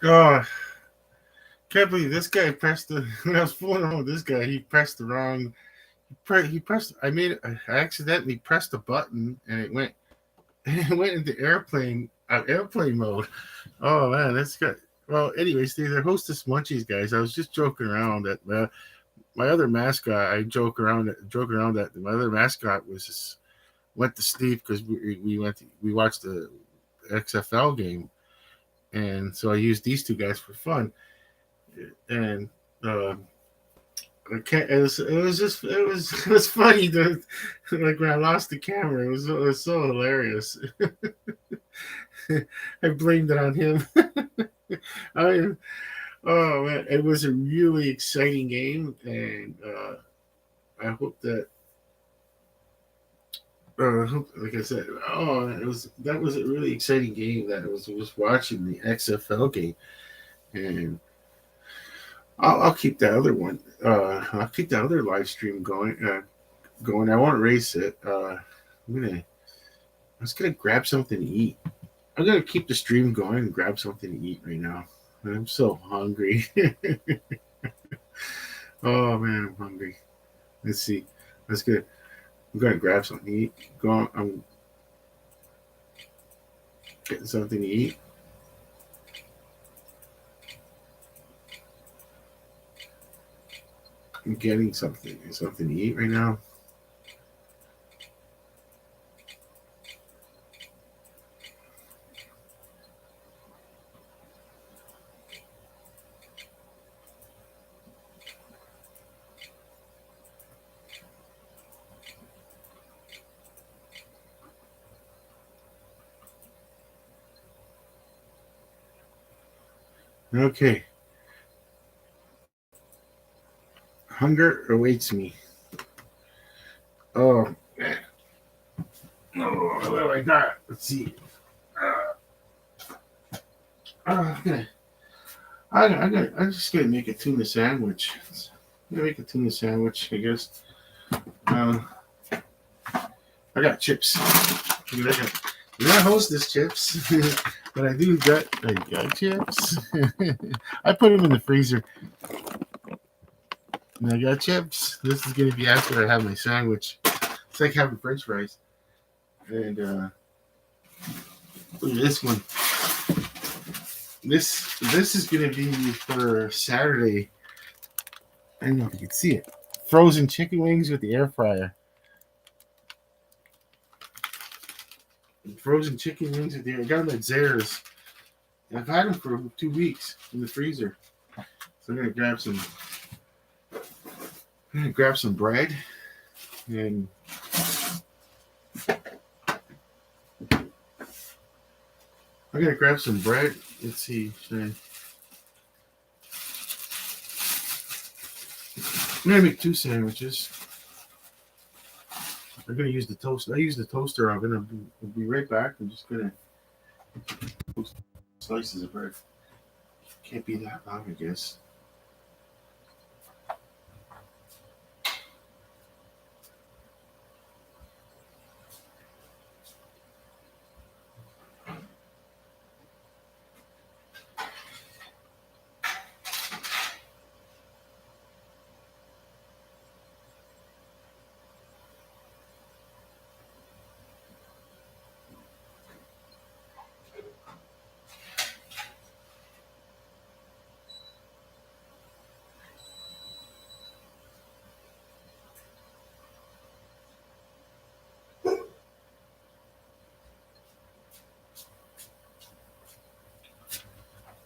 Oh, can't believe this guy pressed the. When I was fooling around with this guy, he pressed the wrong. He pressed. I accidentally pressed a button, and it went. It went into airplane mode. Oh man, that's good. Well, anyways, they're hostess munchies guys. I was just joking around that my other mascot. I joke around that my other mascot was just went to sleep because we watched the XFL game, and so I used these two guys for fun. And uh, I can't. It was funny. Like when I lost the camera, it was so hilarious. I blamed it on him. I mean, oh man, it was a really exciting game, and I hope that. Like I said, oh, that was a really exciting game. That I was watching the XFL game, and I'll keep that other one. I'll keep the other live stream going. Going. I won't race it. I'm just gonna grab something to eat. I'm gonna keep the stream going and grab something to eat right now. I'm so hungry. Oh man, I'm hungry. Let's see. Let's get. I'm gonna grab something to eat. I'm getting something to eat. I'm getting something to eat right now. Okay. Hunger awaits me. Oh man. Oh, what do I got? Let's see. Okay. I'm just gonna make a tuna sandwich. I'm gonna make a tuna sandwich, I guess. Uh, I got chips. I got hostess chips, but I got chips. I put them in the freezer, and I got chips. This is gonna be after I have my sandwich. It's like having French fries. And look at this one. This is gonna be for Saturday. I don't know if you can see it. Frozen chicken wings with the air fryer. Frozen chicken wings with the air. I got them at Zares. I've had them for 2 weeks in the freezer. So I'm gonna grab some bread and I'm gonna grab some bread. Let's see. I'm gonna make two sandwiches. I'm gonna use the toast. I use the toaster oven. I'll be right back. I'm just gonna toast slices of bread. Can't be that long, I guess.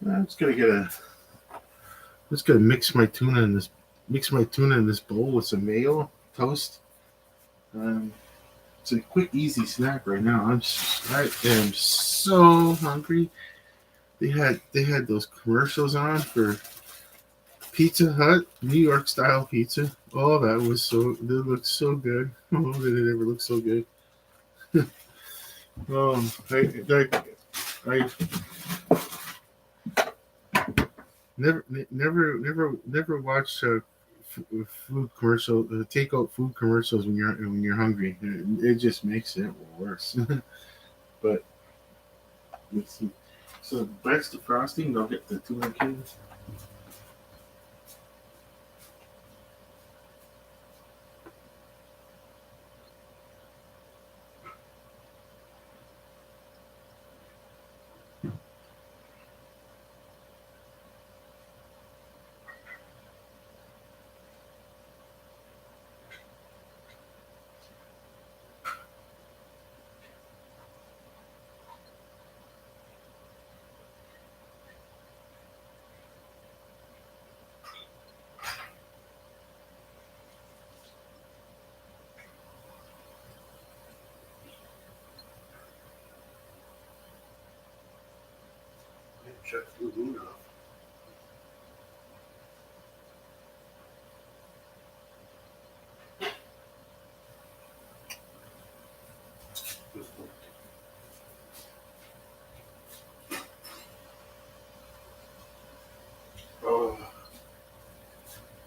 I'm just gonna get a. I'm just gonna mix my tuna in this bowl with some mayo, toast. Um, it's a quick, easy snack right now. I am so hungry. They had those commercials on for Pizza Hut, New York style pizza. Oh, that was so. It looked so good. Oh, did it ever look so good? I never watched food commercial, takeout food commercials when you're hungry. It just makes it worse. But let's see. So that's the frosting. Don't get the tuna cans. Shut the moon off.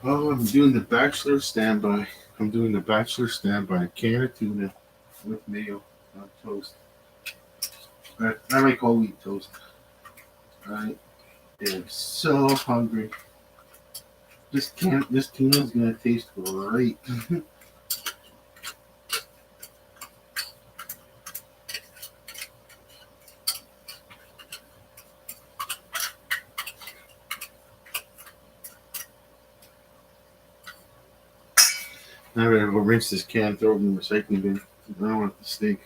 Oh, I'm doing the bachelor standby. I'm doing the bachelor standby. A can of tuna with mayo on toast. I like whole wheat toast. I am so hungry. This tuna's gonna taste great. I'm gonna go rinse this can, throw it in the recycling bin. I don't want it to stink.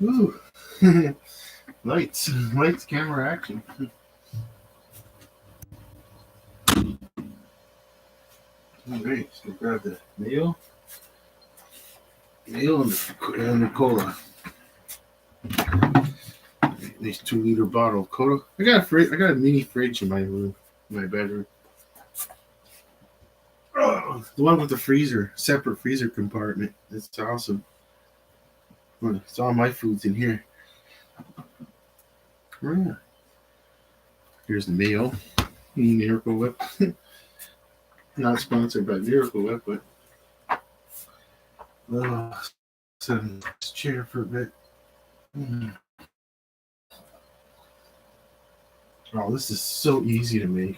Ooh. Lights, camera, action. Alright, so grab the mayo and the cola. Nice 2-liter bottle of cola. I got a mini fridge in my room, my bedroom. Oh, the one with the freezer, separate freezer compartment. It's awesome. It's all my food's in here. Oh, yeah. Here's the mayo. Miracle Whip. Not sponsored by Miracle Whip, but sit in this chair for a bit. Oh, this is so easy to make.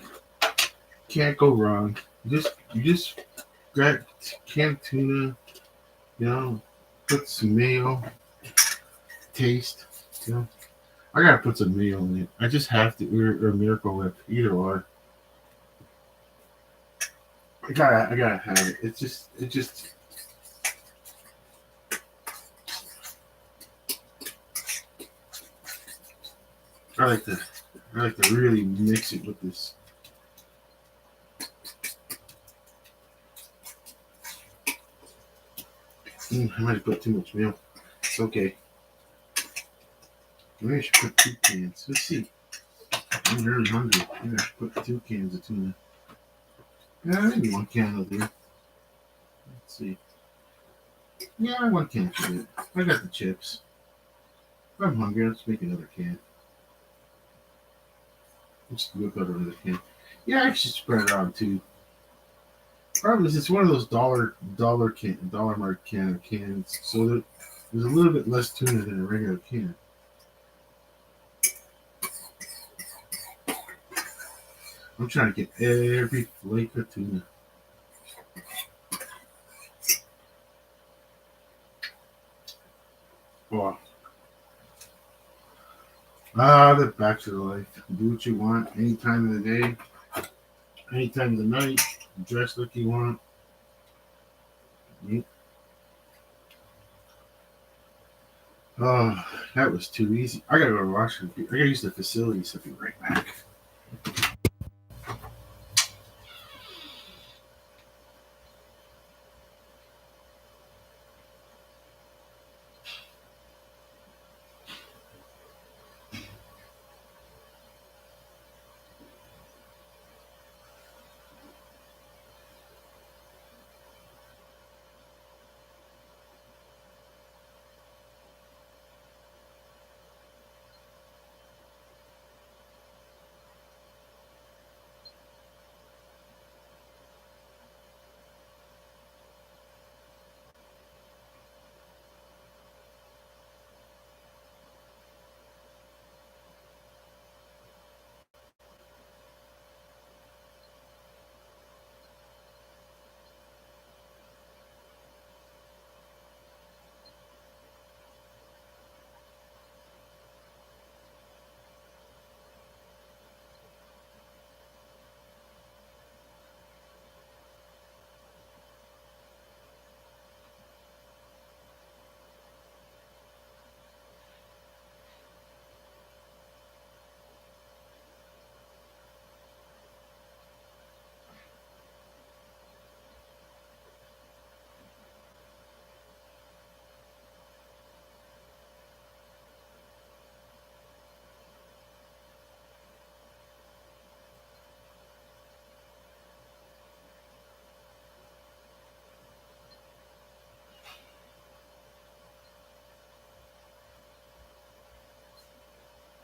Can't go wrong. You just grab canned tuna, put some mayo, taste, I gotta put some mayo in it. I just have to, or Miracle Whip, either or. I gotta have it. It just. I like to really mix it with this. I might have put too much milk. It's okay. Maybe I should put 2 cans. Let's see. I'm really hungry. Maybe I should put 2 cans of tuna. Yeah, maybe 1 can will do. Let's see. Yeah, 1 can should do it. I got the chips. If I'm hungry, I'll just make another can. Just whip out another can. Yeah, I should spread it on too. Probably it's one of those dollar mark cans, so that there's a little bit less tuna than a regular can. I'm trying to get every flake of tuna. Wow. The bachelor life. Do what you want, any time of the day, any time of the night. Dress like you want. Oh, that was too easy. I gotta go to Washington. I gotta use the facilities. I'll be right back.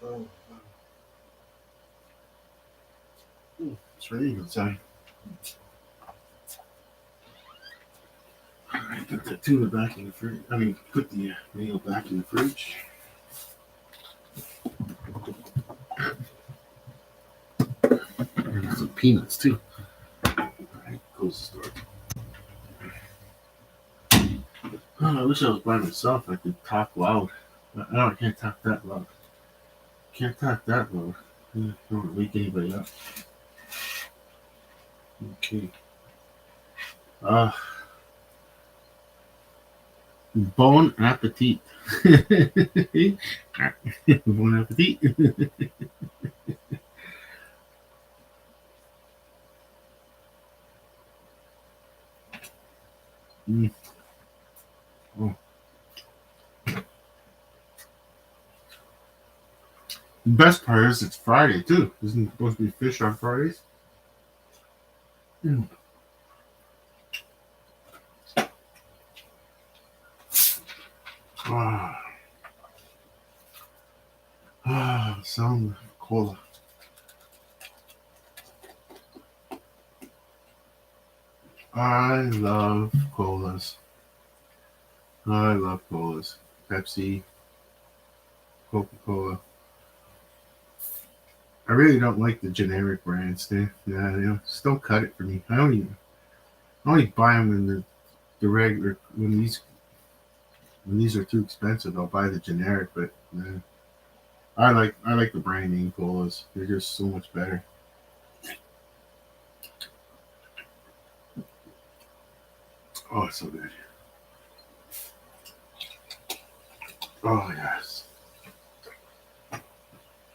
Oh, it's raining outside. I put the tuna back in the fridge. I mean, put the meal back in the fridge. And some peanuts too. All right, close the door. Oh, I wish I was by myself. I could talk loud. But no, I can't talk that loud. Can't talk that loud. I don't want to wake anybody up. Okay. Uh, bon appetit. Bon appetit. Mm. Oh. The best part is it's Friday too. Isn't it supposed to be fish on Fridays? Mm. Ah, some cola. I love colas. I love colas. Pepsi, Coca-Cola. I really don't like the generic brands. Just don't cut it for me. I only buy them when the regular when these are too expensive. I'll buy the generic, but I like the brand name colas. They're just so much better. Oh, it's so good. Oh yes.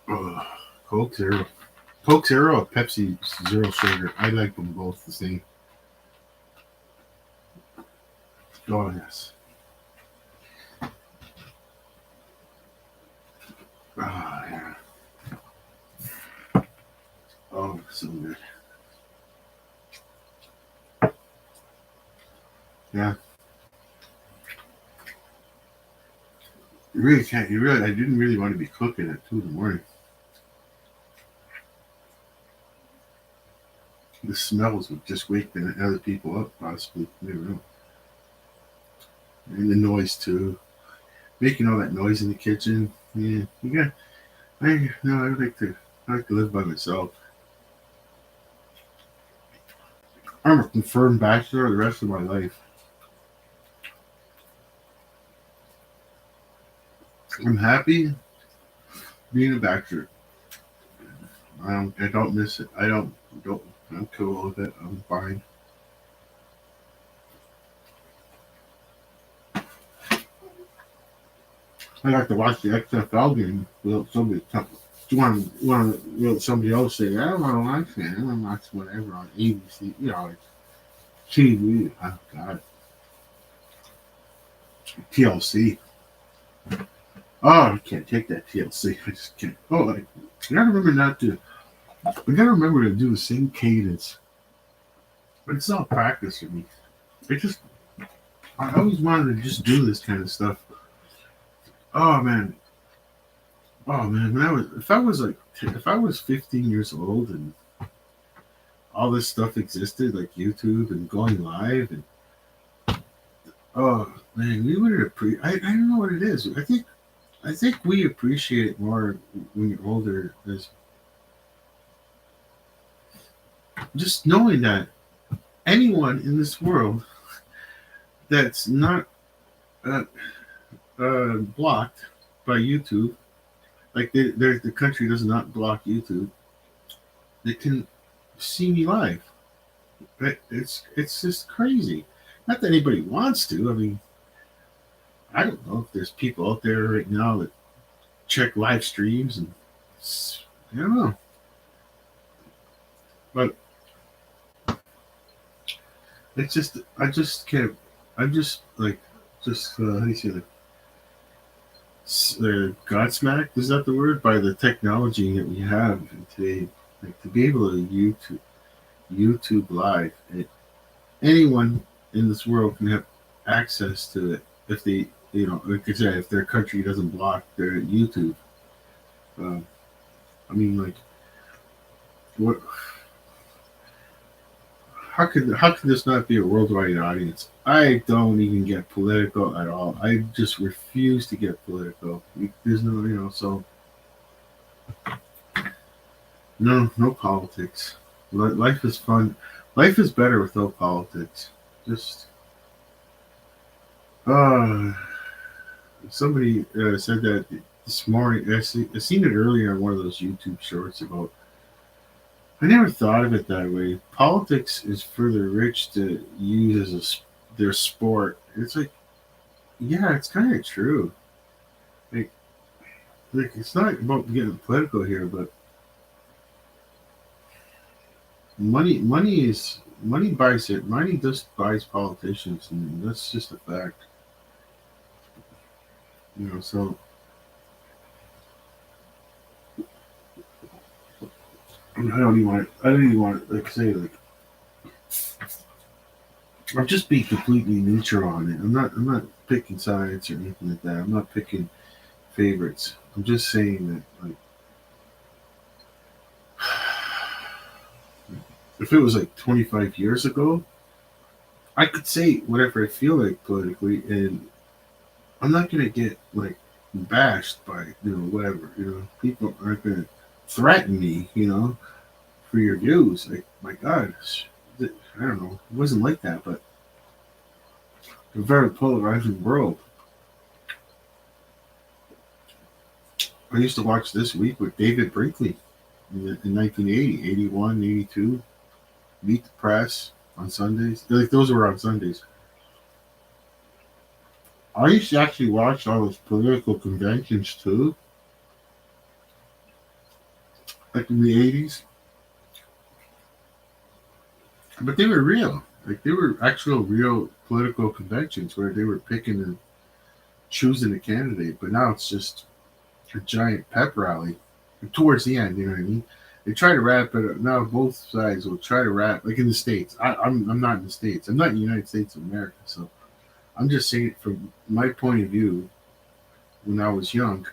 Oh, Coke Zero. Coke Zero or Pepsi Zero Sugar. I like them both the same. Oh yes. Oh yeah. Oh, so good. Yeah. You really can't. You really. I didn't really want to be cooking at 2 in the morning. The smells would just wake the other people up, possibly. You never know. And the noise too. Making all that noise in the kitchen. Yeah. You got. I no. I like to. I like to live by myself. I'm a confirmed bachelor the rest of my life. I'm happy being a bachelor. I don't miss it. Don't. I'm cool with it. I'm fine. I like to watch the XFL game without somebody without somebody else say, I don't want to watch that. I want to watch whatever on ABC, like TV. Oh, God. TLC. Oh, I can't take that TLC. I just can't. Oh, I gotta remember not to. I gotta remember to do the same cadence. But it's not practice for me. I always wanted to just do this kind of stuff. Oh man, oh man. If I was 15 years old and all this stuff existed, like YouTube and going live, and oh man, we would appreciate. I don't know what it is. I think we appreciate it more when you're older, as just knowing that anyone in this world that's not uh, blocked by YouTube, like the country does not block YouTube, they can see me live. It's just crazy. Not that anybody wants to. I mean, I don't know if there's people out there right now that check live streams, and I don't know, but it's just I just can't. I'm just like how do you say that? Godsmacked, is that the word? By the technology that we have today, like to be able to YouTube live. Anyone in this world can have access to it if they, like I said, if their country doesn't block their YouTube. Uh, I mean, like, what? How could this not be a worldwide audience? I don't even get political at all. I just refuse to get political. There's no, so no politics. Life is fun. Life is better without politics. Just uh, somebody said that this morning. I seen it earlier on one of those YouTube shorts about. I never thought of it that way. Politics is for the rich to use as their sport. It's like, yeah, it's kind of true. Like, it's not about getting political here, but money buys it. Money just buys politicians, and that's just a fact. So I don't even want to like say like I'm just being completely neutral on it. I'm not picking sides or anything like that. I'm not picking favorites. I'm just saying that like if it was like 25 years ago, I could say whatever I feel like politically, and I'm not gonna get like bashed by whatever. People aren't gonna threaten me. For your views. Like my God, I don't know. It wasn't like that, but a very polarizing world. I used to watch This Week with David Brinkley in 1980, 81, 82. Meet the Press on Sundays. Like those were on Sundays. I used to actually watch all those political conventions too, like in the 80s. But they were real. Like they were actual real political conventions where they were picking and choosing a candidate. But now it's just a giant pep rally. And towards the end, you know what I mean? They try to wrap it up. Now both sides will try to wrap, like in the States. I'm not in the States. I'm not in the United States of America. So I'm just saying from my point of view, when I was young,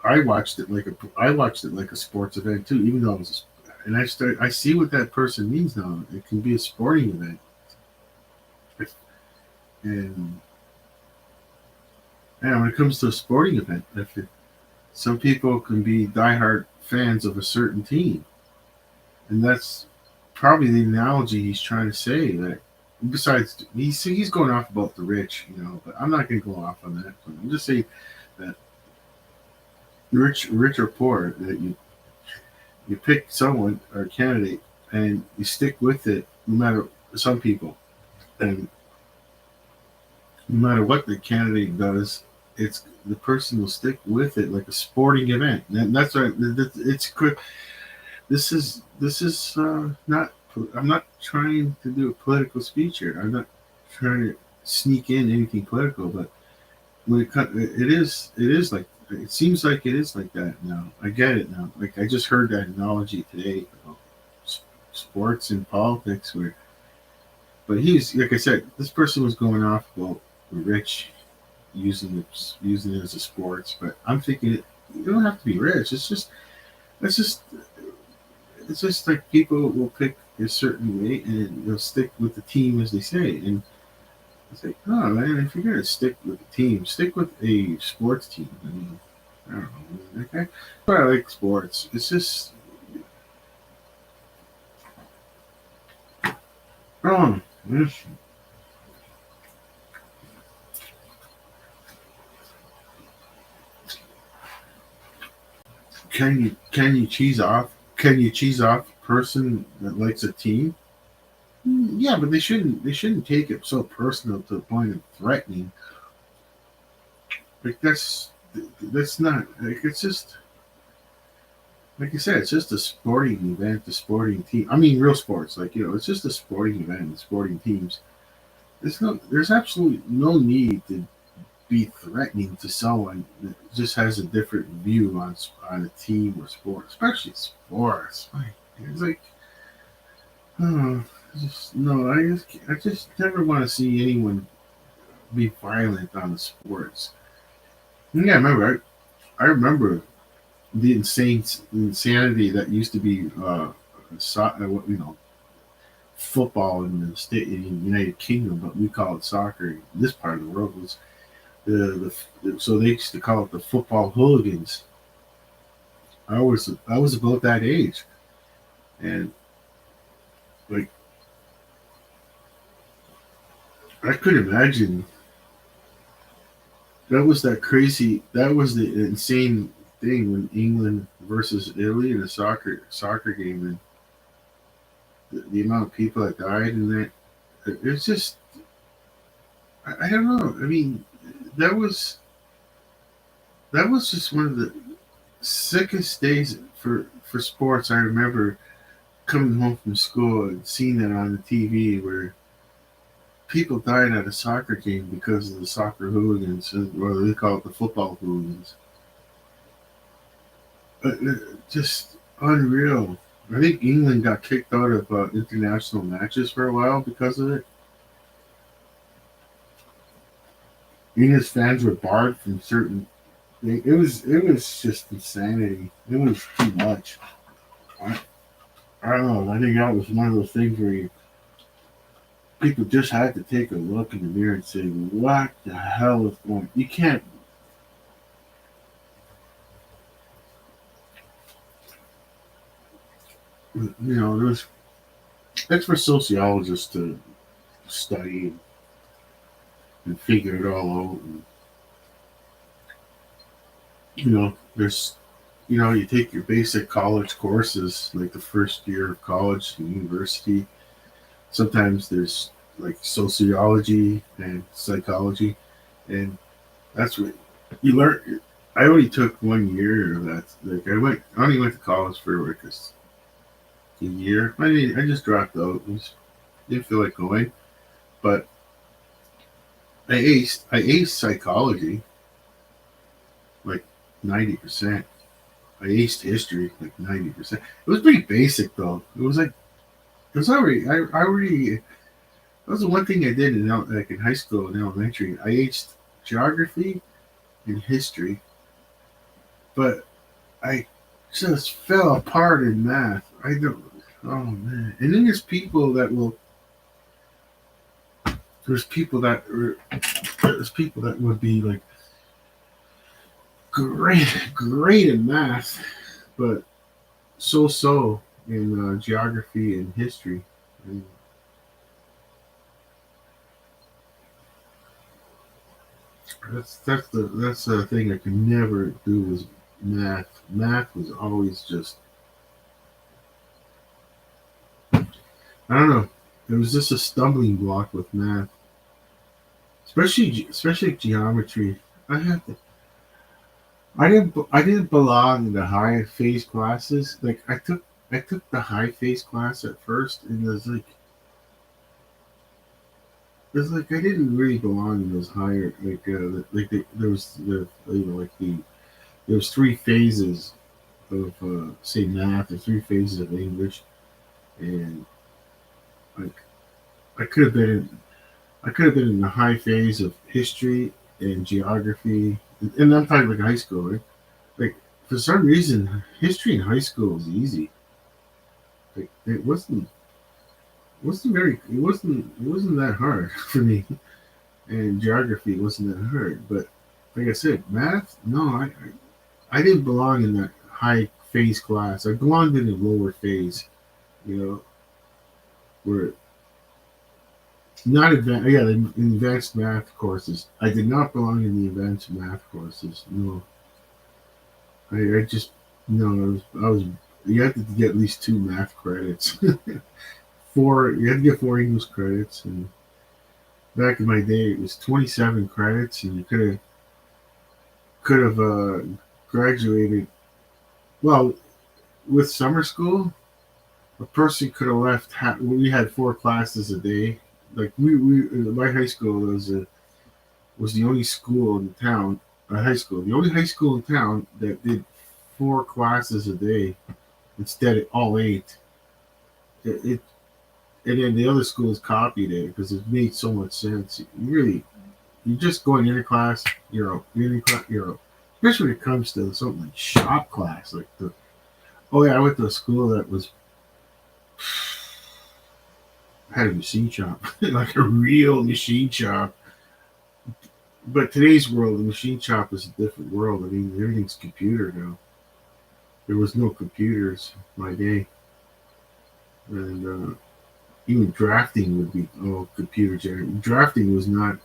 I watched it like a sports event too, even though it was and I see what that person means now. It can be a sporting event. And when it comes to a sporting event, some people can be diehard fans of a certain team, and that's probably the analogy he's trying to say. That besides, he's going off about the rich, but I'm not going to go off on that. I'm just saying that rich or poor, that you pick someone or a candidate and you stick with it, no matter some people, and no matter what the candidate does, it's the person will stick with it like a sporting event. And that's right. It's quick. This is not. I'm not trying to do a political speech here. I'm not trying to sneak in anything political, but when it is like it seems like it is like that now. I get it now. Like I just heard that analogy today about sports and politics, where but he's like I said, this person was going off about the rich using it as a sports, but I'm thinking you don't have to be rich. It's just it's just like people will pick a certain way and they'll stick with the team as they say. And it's like, oh man, if you're gonna stick with the team, stick with a sports team. I mean, I don't know. Okay, but I like sports. It's just, oh, this- can you cheese off? Can you cheese off a person that likes a team? Yeah, but they shouldn't take it so personal to the point of threatening. Like that's not like it's just like you said, it's just a sporting event, a sporting team. I mean, real sports, like it's just a sporting event, sporting teams. There's absolutely no need to be threatening to someone that just has a different view on a team or sport, especially sports. Like, it's like, oh, just no. I just never want to see anyone be violent on the sports. Yeah, I remember. I remember the insanity that used to be football in the state in the United Kingdom, but we call it soccer in this part of the world. Was so they used to call it the football hooligans. I was about that age, and like I could imagine that crazy. That was the insane thing when England versus Italy in a soccer game, and the amount of people that died in that. It's just I don't know. I mean, that was that was just one of the sickest days for sports. I remember coming home from school and seeing that on the TV where people died at a soccer game because of the soccer hooligans, or they call it the football hooligans. Just unreal. I think England got kicked out of international matches for a while because of it. English fans were barred from certain. It was just insanity. It was too much. I, I don't know. I think that was one of those things where people just had to take a look in the mirror and say, "What the hell is going?" You can't. There's that's for sociologists to study and figure it all out. And, there's you take your basic college courses like the first year of college and university. Sometimes there's like sociology and psychology, and that's what you learn. I only took 1 year of that. Like I only went to college for like a year. I just dropped out. Didn't feel like going, but I aced psychology like 90%. I aced history like 90%. It was pretty basic though. It was already I already that was the one thing I did like in high school and elementary. I aced geography and history, but I just fell apart in math. I don't. Oh man! And then there's people that would be like great in math, but so in geography and history. And that's the thing I could never do was math. Math was always just I don't know. It was just a stumbling block with math, especially geometry. I have to. I didn't belong in the high phase classes. Like I took the high phase class at first, and it was like I didn't really belong in those higher there was there was three phases of say math, or three phases of English, and like I could have been in, I could have been in the high phase of history and geography, and I'm talking like high school, right? Like for some reason, history in high school was easy. Like it wasn't that hard for me, and geography wasn't that hard. But like I said, math, no, I didn't belong in that high phase class. I belonged in the lower phase, you know, where not advanced. Yeah, the advanced math courses. I did not belong in the advanced math courses. No, I just no. I was. You had to get at least two math credits. Four. You had to get four English credits, and back in my day, it was 27 credits, and you could have graduated. Well, with summer school, a person could have left. We had four classes a day. Like my high school was the only school in town. High school, the only high school in town that did four classes a day instead of all eight. It and then the other schools copied it because it made so much sense. You're just going into class, you're out. You're in class, you're out. Especially when it comes to something like shop class, like the oh yeah, I went to a school that was had a machine shop, like a real machine shop. But today's world, the machine shop is a different world. I mean, everything's computer now. There was no computers in my day, and even drafting would be computer generated. Drafting was not.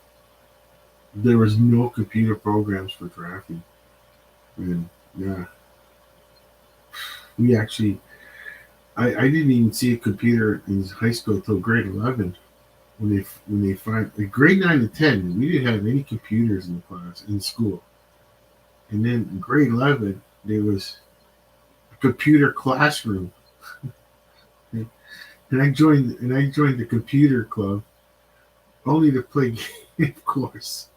There was no computer programs for drafting, and yeah, we actually. I didn't even see a computer in high school until grade 11. When they find like grade 9 to 10, we didn't have any computers in the class in school, and then in grade 11 there was a computer classroom, and I joined the computer club only to play of course,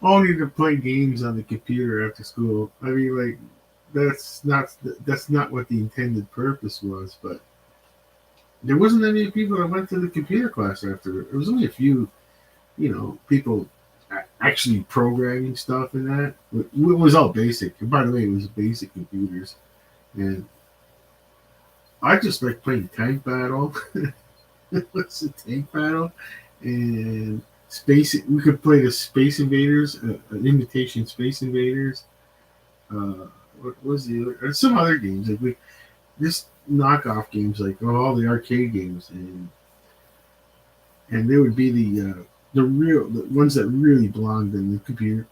only to play games on the computer after school. I mean, like that's not what the intended purpose was, but there wasn't any people that went to the computer class after. It was only a few, people actually programming stuff in that. It was all basic. And by the way, it was basic computers, and I just like playing tank battle. What's the tank battle? And space. We could play the Space Invaders, an imitation Space Invaders. What was the other? Some other games like we just knockoff games like all the arcade games, and there would be the ones that really belonged in the computer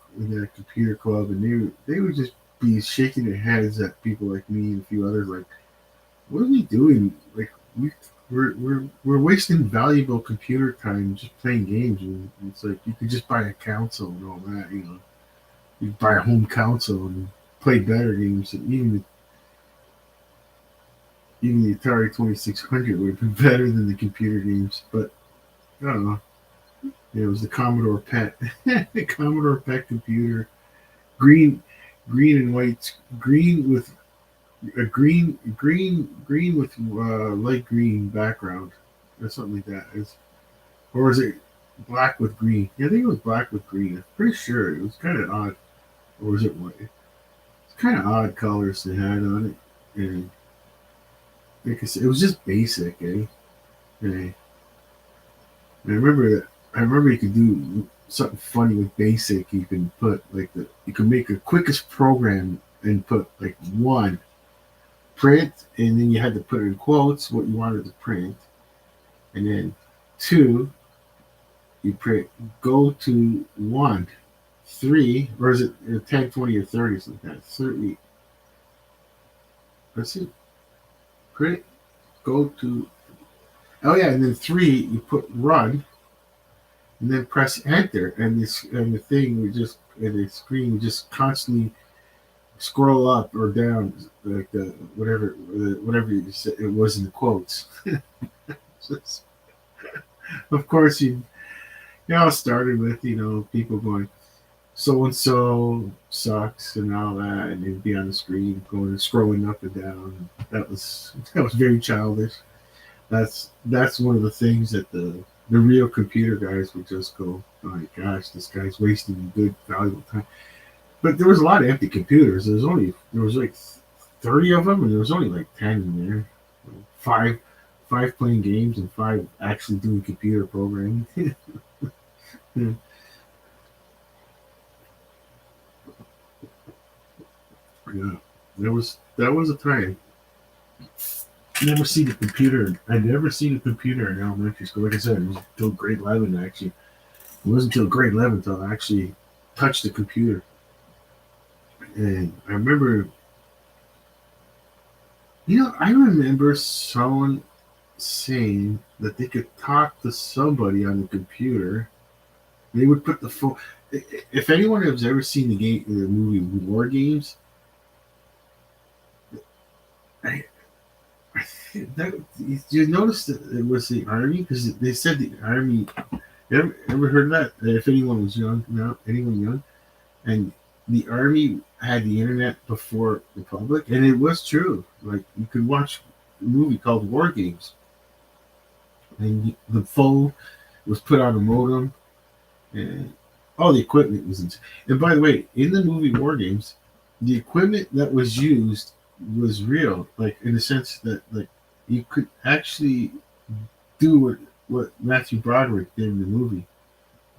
club, and they would just be shaking their heads at people like me and a few others like, what are we doing? Like we're wasting valuable computer time just playing games, and it's like you could just buy a console and all that, you buy a home console and play better games. And even the Atari 2600 would have been better than the computer games, but I don't know. Yeah, it was the Commodore PET, the Commodore PET computer, green, green and white, green with green with light green background, or something like that. Or was it black with green? Yeah, I think it was black with green. I'm pretty sure it was kind of odd, or was it white? It's kind of odd colors they had on it, and like I said, it was just basic, eh? And I remember you could do something funny with basic. You can put you can make a quickest program and put like one print, and then you had to put in quotes what you wanted to print, and then two, you print go to one, three, or is it 10, 20, or 30, something like that? 30. Let's see. Print go to. Oh yeah, and then three, you put run, and then press enter, and the thing would just and the screen would just constantly scroll up or down, like the whatever you said it was in the quotes. Of course, started with people going so and so sucks and all that, and it'd be on the screen going scrolling up and down. That was very childish. That's one of the things that the real computer guys would just go, oh my gosh, this guy's wasting good valuable time. But there was a lot of empty computers. There was like 30 of them, and there was only like 10 in there. Five playing games and five actually doing computer programming. Yeah. Yeah, that was a time. Never seen a computer. I'd never seen a computer in elementary school. Like I said, it was until grade 11 actually. It wasn't until grade 11 until I actually touched the computer. And I remember someone saying that they could talk to somebody on the computer. They would put the phone. If anyone has ever seen the movie War Games, I, that you notice that it was the army because they said the army. Ever heard of that? If anyone was young, now anyone young, and the army had the internet before the public, and it was true. Like you could watch a movie called War Games, and the phone was put on a modem, and all the equipment was. And by the way, in the movie War Games, the equipment that was used was real, like in the sense that like you could actually do what Matthew Broderick did in the movie.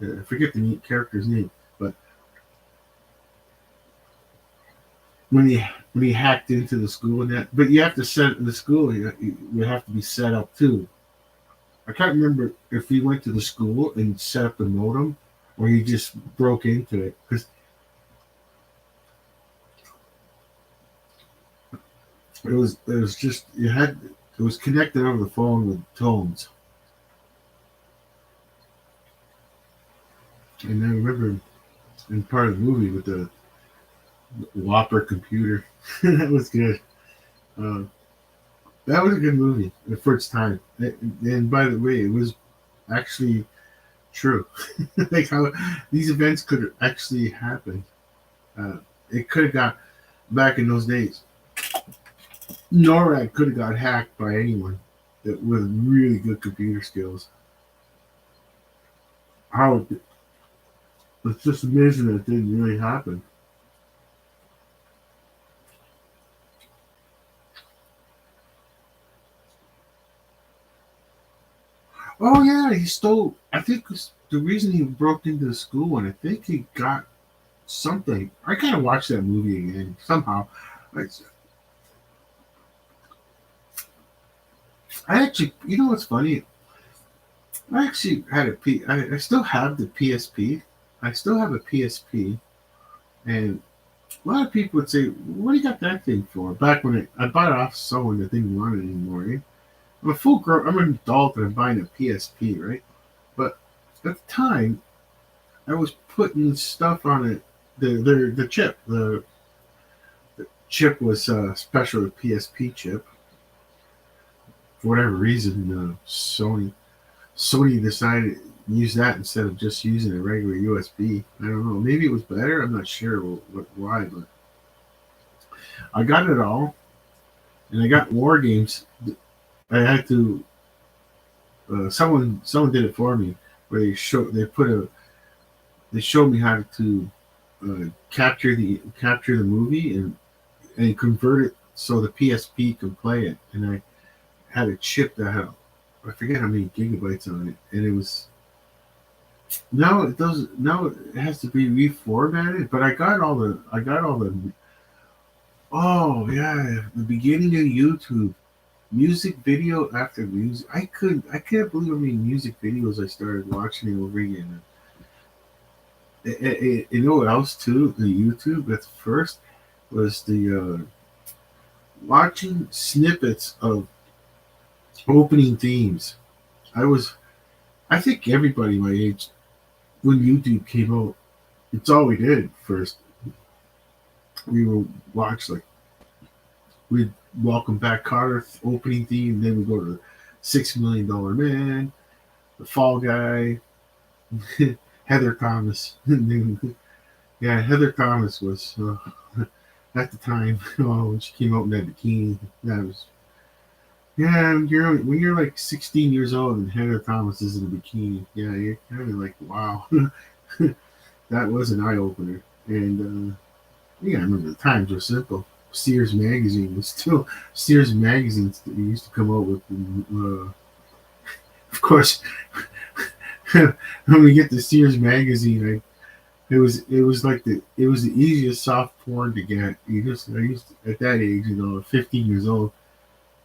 I forget the character's name, but when he hacked into the school and that, but you have to set the school. You have to be set up too. I can't remember if he went to the school and set up the modem, or he just broke into it because it was just it was connected over the phone with tones. And I remember in part of the movie with the Whopper computer. That was good. Uh, that was a good movie for its time. And by the way, it was actually true. Like how these events could actually happen. It could have got back in those days. NORAD could have got hacked by anyone with really good computer skills. How it's just amazing that it didn't really happen. Oh yeah, he stole. I think the reason he broke into the school, and I think he got something. I gotta watch that movie again somehow. I, I actually, what's funny? I actually had I still have the PSP. I still have a PSP, and a lot of people would say, "What do you got that thing for?" Back when I bought it off someone that didn't want it anymore. Right? I'm a full grown. I'm an adult, and I'm buying a PSP, right? But at the time, I was putting stuff on it. The chip, the chip was special PSP chip. For whatever reason, Sony decided to use that instead of just using a regular USB. I don't know. Maybe it was better. I'm not sure why, but I got it all, and I got War Games. I had to. Someone did it for me, where they showed me how to capture the movie and convert it so the PSP can play it. And I had a chip that had I forget how many gigabytes on it, and it was now it does now it has to be reformatted. But I got all the oh yeah, the beginning of YouTube. Music video after music. I can't believe how many music videos I started watching over again. You know what else too? The YouTube at first was the watching snippets of opening themes. I was, I think everybody my age when YouTube came out, it's all we did first. We would watch like we'd Welcome Back Carter opening theme, and then we go to $6 Million Man, the Fall Guy, Heather Thomas. Yeah, Heather Thomas was at the time when she came out in that bikini. That was when you're like 16 years old and Heather Thomas is in a bikini. Yeah, you're kind of like, wow, that was an eye opener. And yeah, I remember the times were simple. Sears magazine was still Sears magazines that we used to come out with. Of course, when we get the Sears magazine, it was the easiest soft porn to get. I used to, at that age, 15 years old,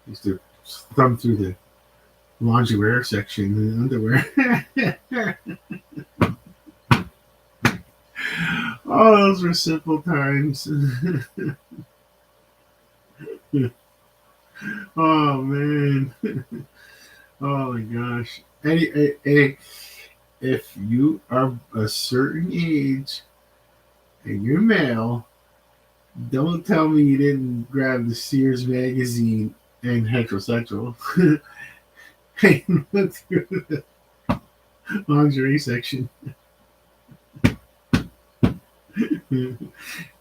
I used to thumb through the lingerie section and underwear. Oh, those were simple times. Oh man. Oh my gosh. If you are a certain age and you're male, don't tell me you didn't grab the Sears magazine and heterosexual and look through the lingerie section. It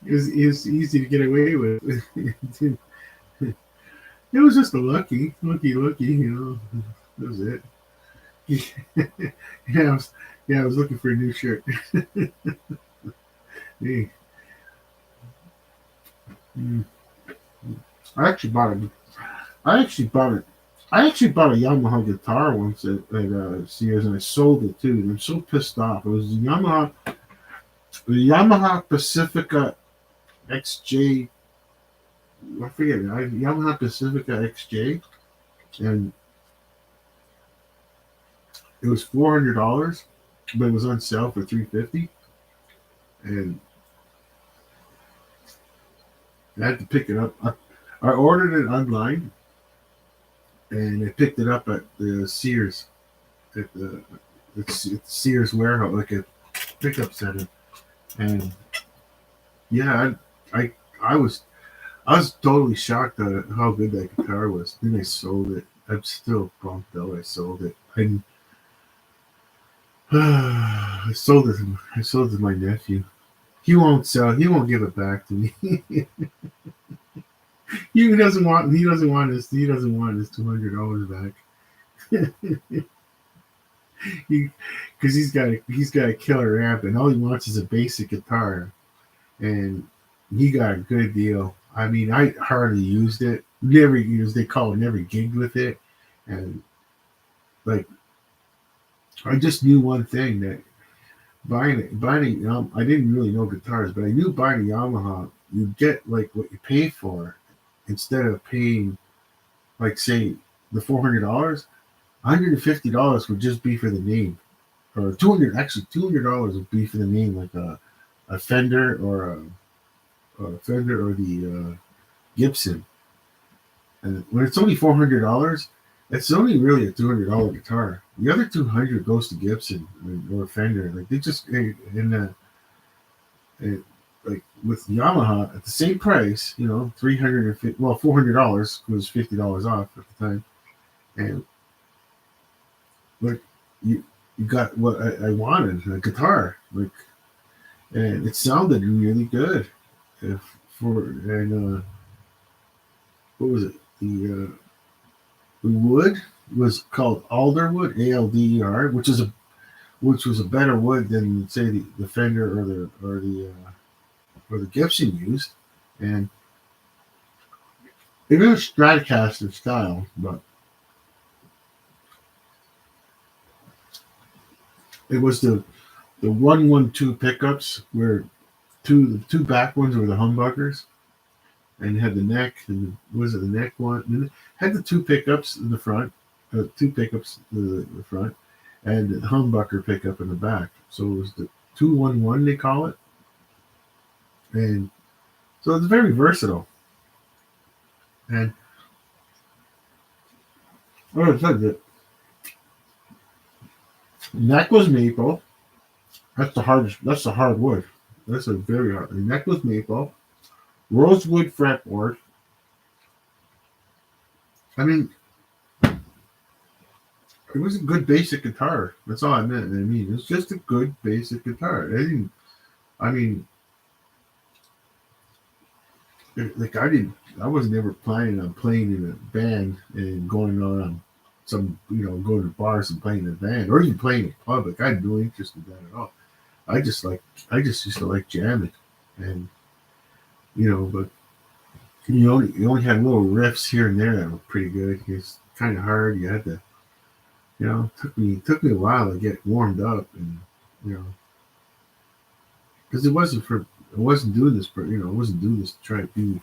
was easy to get away with. It was just a looky. That was it. Yeah, I was looking for a new shirt. Hey. I actually bought a. I actually bought it. I actually bought a Yamaha guitar once at Sears, and I sold it too. And I'm so pissed off. It was the Yamaha Pacifica XJ. I forget. Yamaha Pacifica XJ, and it was $400, but it was on sale for $350, and I had to pick it up. I ordered it online, and I picked it up at the Sears, at the Sears warehouse, like a pickup center. And yeah, I was totally shocked at how good that guitar was. Then I sold it. I'm still bummed out. I sold it. I sold it. I sold it to my nephew. He won't sell. He won't give it back to me. He doesn't want. He doesn't want his. He doesn't want his $200 back. Because he's got a killer amp, and all he wants is a basic guitar, and he got a good deal. I mean, I hardly used it. Never used. They call it never gigged with it, and like I just knew one thing that buying I didn't really know guitars, but I knew buying a Yamaha, you get like what you pay for, instead of paying like say the $400. $150 would just be for the name, or $200 would be for the name, like a Fender or the Gibson. And when it's only $400, it's only really a $200 guitar. The other $200 goes to Gibson or Fender. Like they just like with Yamaha at the same price, $350. Well, $400 was $50 off at the time, and like you got what I wanted, a guitar, like, and it sounded really good. What was it? The wood was called Alderwood, Alder, which was a better wood than say the Fender or the Gibson used, and it was Stratocaster style, but it was the 112 pickups, where the two back ones were the humbuckers, and had the neck, and was it the neck one? And it had the two pickups in the front, in the front, and the humbucker pickup in the back. So it was the 211, they call it, and so it's very versatile. And what I said, the neck was maple, That's the hardest. That's the hard wood. That's a very hard. Necklace maple, rosewood fretboard. I mean, it was a good basic guitar. That's all I meant. I mean, it's just a good basic guitar. I didn't. I mean, like I didn't. I was never planning on playing in a band and going on some, going to bars and playing in a band or even playing in public. I had no interest in that at all. I just like. I just used to like jamming, and but you only had little riffs here and there that were pretty good. It's kind of hard. You had to, took me a while to get warmed up, and you know, because I wasn't doing this I wasn't doing this to try to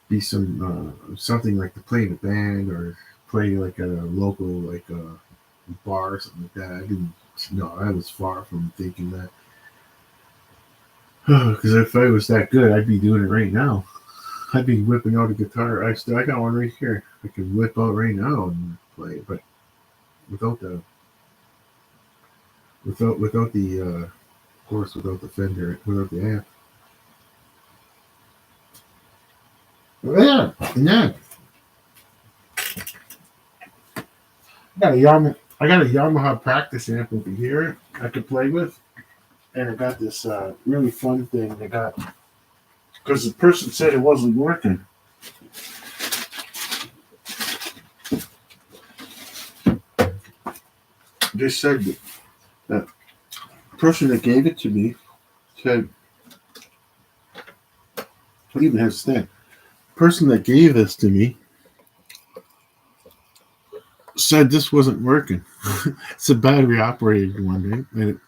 be something like to play in a band or play like at a local bar or something like that. I didn't. No, I was far from thinking that. Because if I was that good, I'd be doing it right now. I'd be whipping out a guitar. I got one right here. I can whip out right now and play, but without the without the of course without the Fender, without the amp. Yeah, yeah. I got a Yamaha practice amp over here I could play with, and I got this really fun thing I got because the person said it wasn't working. They said that the person that gave it to me said, what even has that? The person that gave this to me said this wasn't working. It's a battery operated one, right? What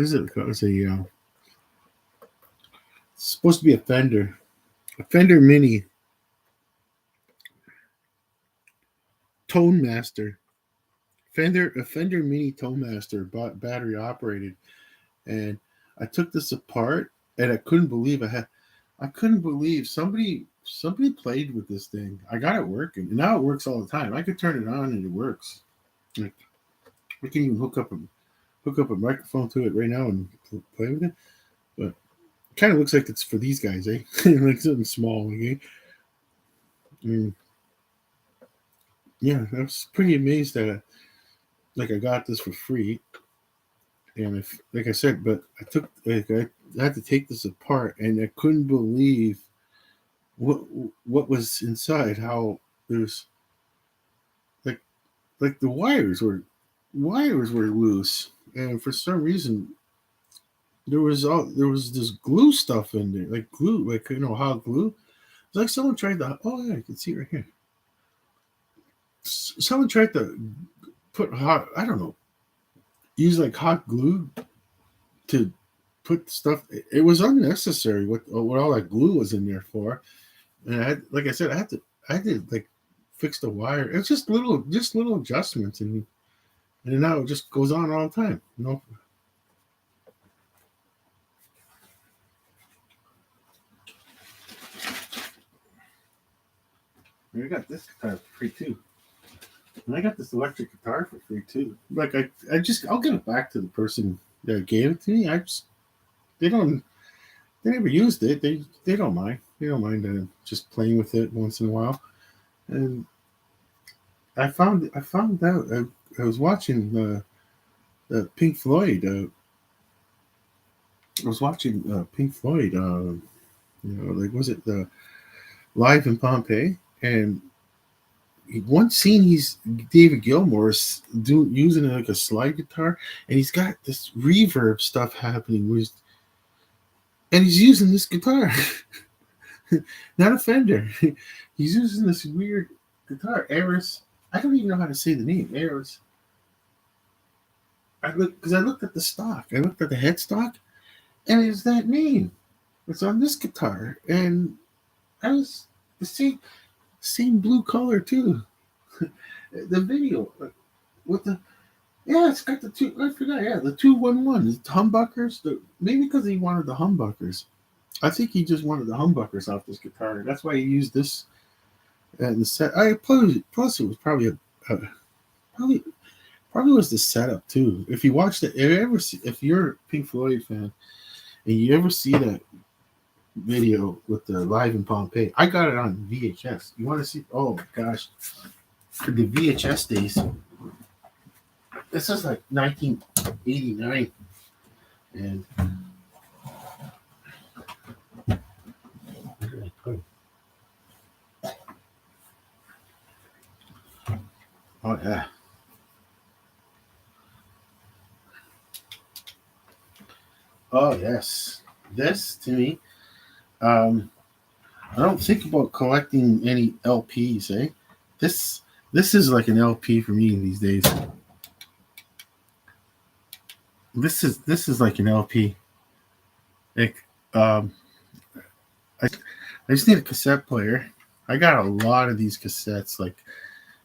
is it? It's it's supposed to be a Fender Mini Tone Master, a Fender Mini Tone Master, battery operated, and I took this apart, and I couldn't believe I couldn't believe somebody played with this thing. I got it working, and now it works all the time. I could turn it on and it works. Like, we can even hook up a microphone to it right now and play with it. But it kind of looks like it's for these guys, eh? Like something small, okay? I mean, yeah, I was pretty amazed that I got this for free, and like I said, but I had to take this apart, and I couldn't believe what was inside. How there's like the wires were loose, and for some reason there was this glue stuff in there, like glue, like hot glue. It's like someone tried to. Oh yeah, you can see it right here. Someone tried to put hot. I don't know. Use like hot glue to put stuff. It was unnecessary. What all that glue was in there for? And like I said, I had to like fix the wire. It's just little adjustments, and now it just goes on all the time. I got this guitar for free too. And I got this electric guitar for free too. Like I'll give it back to the person that gave it to me. They don't they never used it. They don't mind. They don't mind just playing with it once in a while. And I found out I was watching Pink Floyd. I was watching Pink Floyd. Like was it the live in Pompeii? And one scene, he's David Gilmour is using like a slide guitar, and he's got this reverb stuff happening, and he's using this guitar, not a Fender. He's using this weird guitar, Eris. I don't even know how to say the name, Eris. I looked at the stock. I looked at the headstock, and it's that name. It's on this guitar, and I was the same blue color too. The video with the it's got the two. I forgot. Yeah, the 211, the humbuckers. Maybe because he wanted the humbuckers. I think he just wanted the humbuckers off this guitar. That's why he used this and the set. Plus it was probably Probably was the setup too. If you watched it, if you're a Pink Floyd fan and you ever see that video with the Live in Pompeii, I got it on VHS. You want to see? Oh my gosh, for the VHS days. This is like 1989, and where did I put it? Oh yeah. Oh yes. This to me, um, I don't think about collecting any LPs, eh? This this is like an LP for me these days. This is like an LP. Like, um, I I just need a cassette player. I got a lot of these cassettes, like,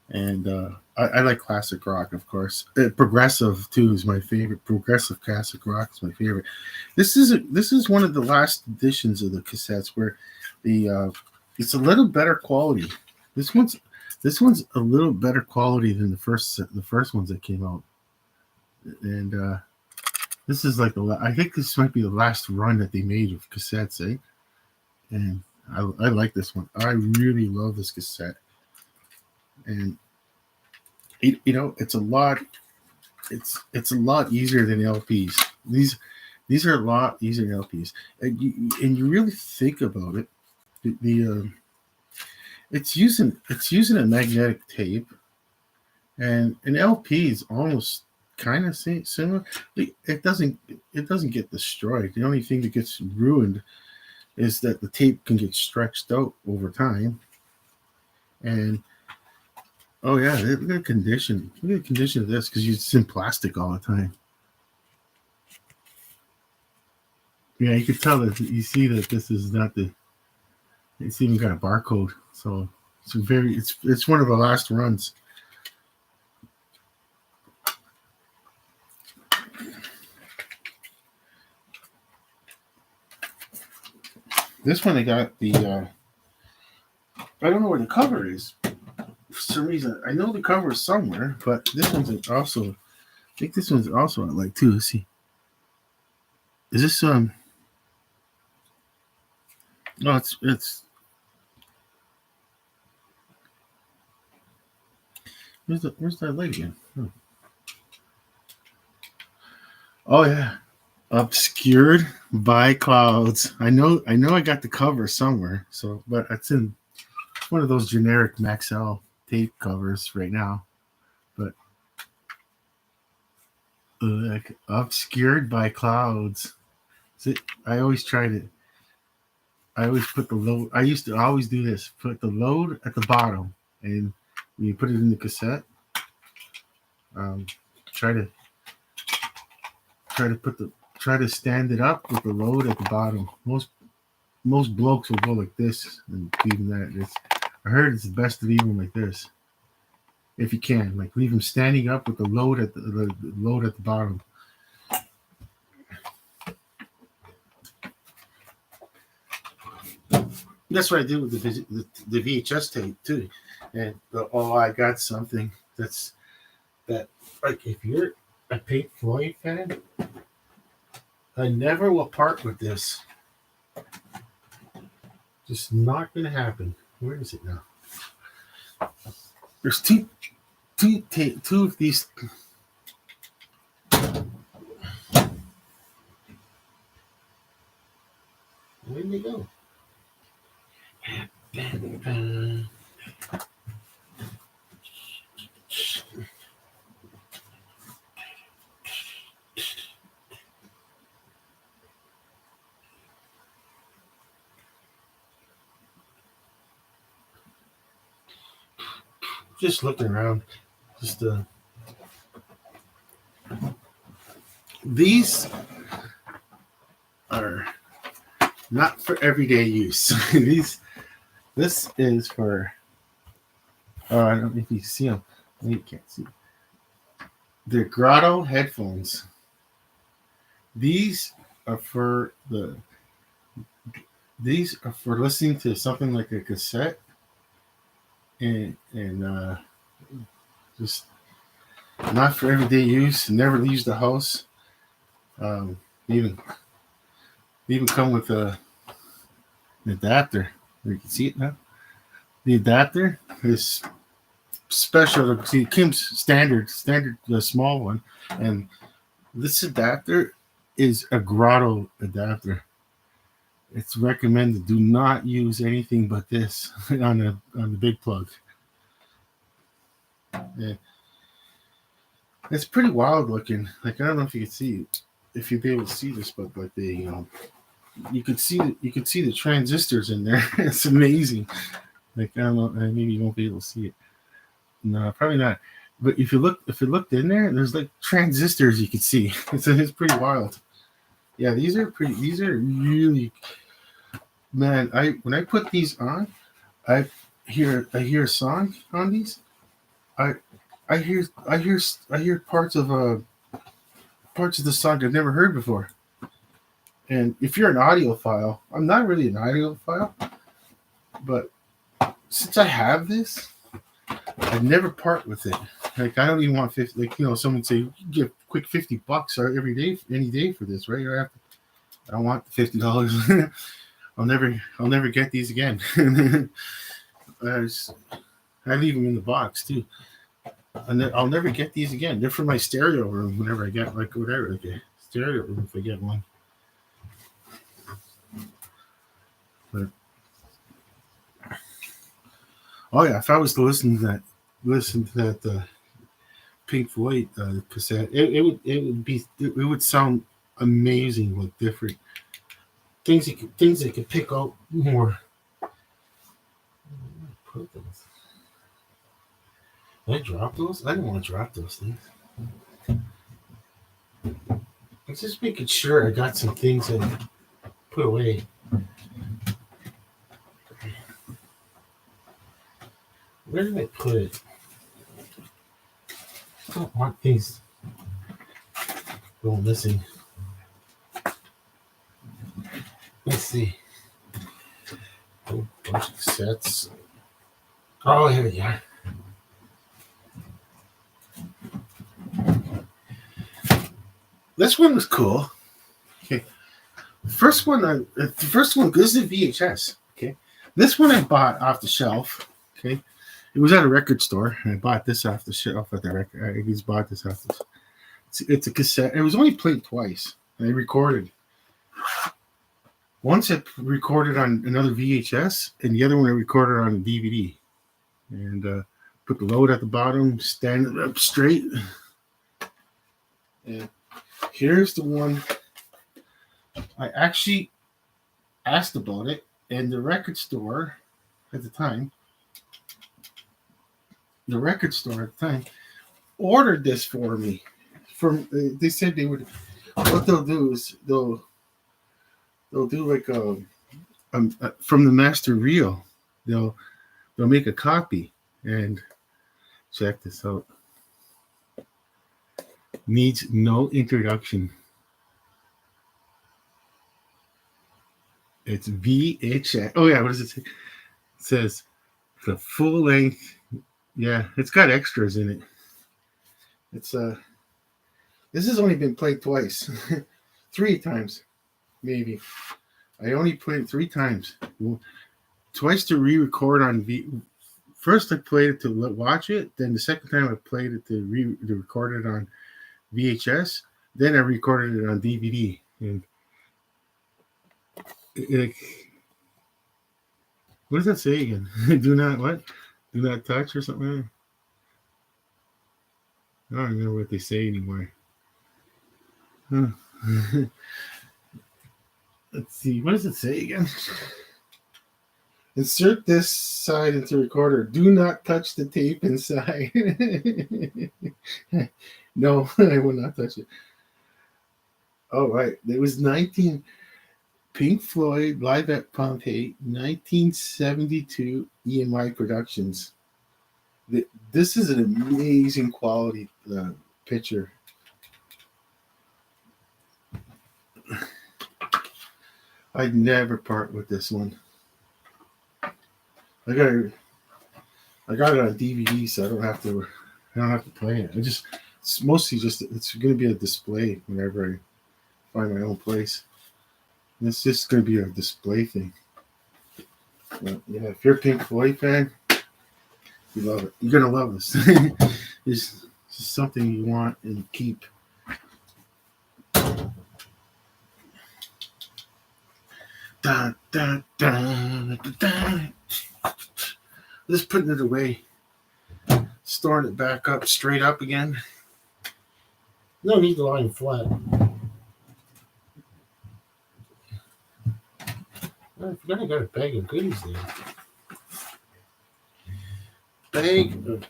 and I like classic rock, of course. Progressive too is my favorite. Progressive classic rock is my favorite. This is one of the last editions of the cassettes where the it's a little better quality. This one's this one's a little better quality than the first ones that came out, and this is like I think this might be the last run that they made of cassettes, eh? And I like this one. I really love this cassette, and it's a lot. It's a lot easier than LPs. These are a lot easier than LPs, and you really think about it. The it's using a magnetic tape, and an LP is almost kind of similar. It doesn't get destroyed. The only thing that gets ruined is that the tape can get stretched out over time. And oh yeah, look at the condition. Look at the condition of this because it's in plastic all the time. Yeah, you can tell that you see that this is not the. It's even got a barcode, so it's one of the last runs. This one I got the. I don't know where the cover is. For some reason, I know the cover is somewhere, but this one's also. I think this one's also on like too. Let's see. Is this No, it's. Where's that leg again? Oh yeah, obscured by clouds. I know. I got the cover somewhere. So, but it's in one of those generic Maxell tape covers right now. But like obscured by clouds. See, I always try to. I always put the load. I used to always do this. Put the load at the bottom, and when you put it in the cassette, um, try to try to put the try to stand it up with the load at the bottom. Most blokes will go like this and leave them that. I heard it's best to leave them like this if you can. Like leave them standing up with the load at the load at the bottom. That's what I did with the VHS tape too. And I got something that like if you're a Pink Floyd fan, I never will part with this. Just not gonna happen. Where is it now? There's two of these. Where did they go? Just looking around. Just these are not for everyday use. This is for. Oh, I don't know if you can see them. You can't see. They're Grotto headphones. These are for the. These are for listening to something like a cassette, and just Not for everyday use. Never leaves the house. Um, even come with an adapter. You can see it now. The adapter is special. See, it comes standard, the small one, and this adapter is a grotto adapter. It's recommended. Do not use anything but this on the big plug. Yeah. It's pretty wild looking. Like I don't know if you can see it, if you'd be able to see this, but like you could see the transistors in there. It's amazing. Like I don't know, maybe you won't be able to see it. No, probably not. But if you looked in there, there's like transistors you can see. It's pretty wild. Yeah, these are really, man. When I put these on, I hear a song on these. I hear parts of the song I've never heard before. And if you're an audiophile, I'm not really an audiophile, but since I have this, I never part with it. Like I don't even want 50. Like someone say you can get quick $50 every day, any day for this, right? I don't want the $50. I'll never get these again. I leave them in the box too, and I'll never get these again. They're for my stereo room. Whenever I get like a stereo room, if I get one. But oh yeah, if I was to listen to that Pink Floyd cassette, it would sound amazing with different things. Things they could pick out more. Put those. Did I drop those? I didn't want to drop those things. I'm just making sure I got some things that put away. Where did I put it? I don't want things going missing. Let's see. A bunch of sets. Oh, here we are. This one was cool. Okay. The first one, this is a VHS. Okay. This one I bought off the shelf. Okay. It was at a record store, and I bought this off the shelf at the record. I just bought this off the. It's a cassette. It was only played twice. And I recorded. Once I recorded on another VHS, and the other one I recorded on a DVD. And put the load at the bottom, stand it up straight. And here's the one I actually asked about it, and the record store at the time ordered this for me. They said they would. What they'll do is they'll do like from the master reel. They'll make a copy and check this out. Needs no introduction. It's VHS. Oh yeah, what does it say? It says the full length. Yeah, it's got extras in it. It's this has only been played twice. 3 times, maybe. I only played it 3 times. Twice to re-record on First I played it to watch it. Then the second time I played it to record it on VHS. Then I recorded it on DVD. And what does that say again? Do not touch or something? I don't remember what they say anymore. Huh. Let's see. What does it say again? Insert this side into recorder. Do not touch the tape inside. No, I will not touch it. Oh, right. It was Pink Floyd live at Pompeii, 1972 EMI Productions. This is an amazing quality picture. I'd never part with this one. I got it on DVD, so I don't have to play it. It's mostly just it's going to be a display whenever I find my own place. And it's just going to be a display thing. But yeah, if you're a Pink Floyd fan, you love it. You're gonna love this. It's just something you want and keep. Dun, dun, dun, dun, dun. Just putting it away, storing it back up, straight up again. No need to lie flat. I forgot I got a bag of goodies there. Bag of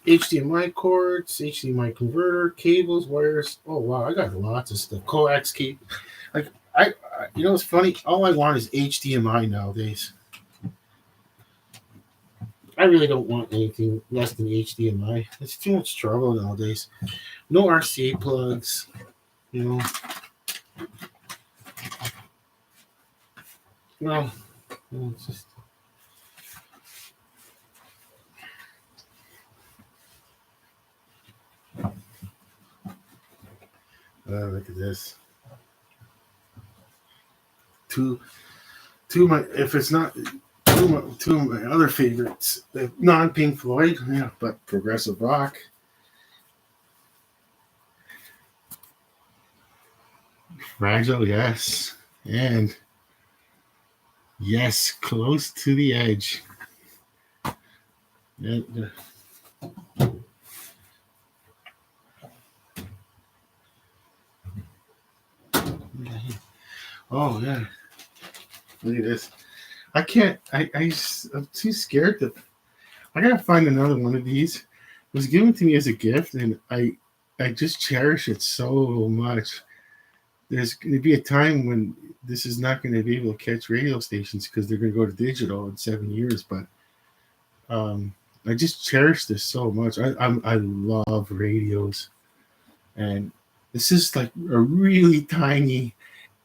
HDMI cords, HDMI converter, cables, wires. Oh wow, I got lots of stuff. Coax cable. Like you know what's funny? All I want is HDMI nowadays. I really don't want anything less than HDMI. It's too much trouble nowadays. No RCA plugs, you know. Well, it's just. Look at this. Two of my, if it's not two of my other favorites, non-Pink Floyd, yeah, but progressive rock. Fragile, yes, and yes, Close to the Edge. And, oh yeah, look at this. I can't. I'm too scared to. I gotta find another one of these. It was given to me as a gift, and I just cherish it so much. There's going to be a time when this is not going to be able to catch radio stations because they're going to go to digital in 7 years. But I just cherish this so much. I love radios, and this is like a really tiny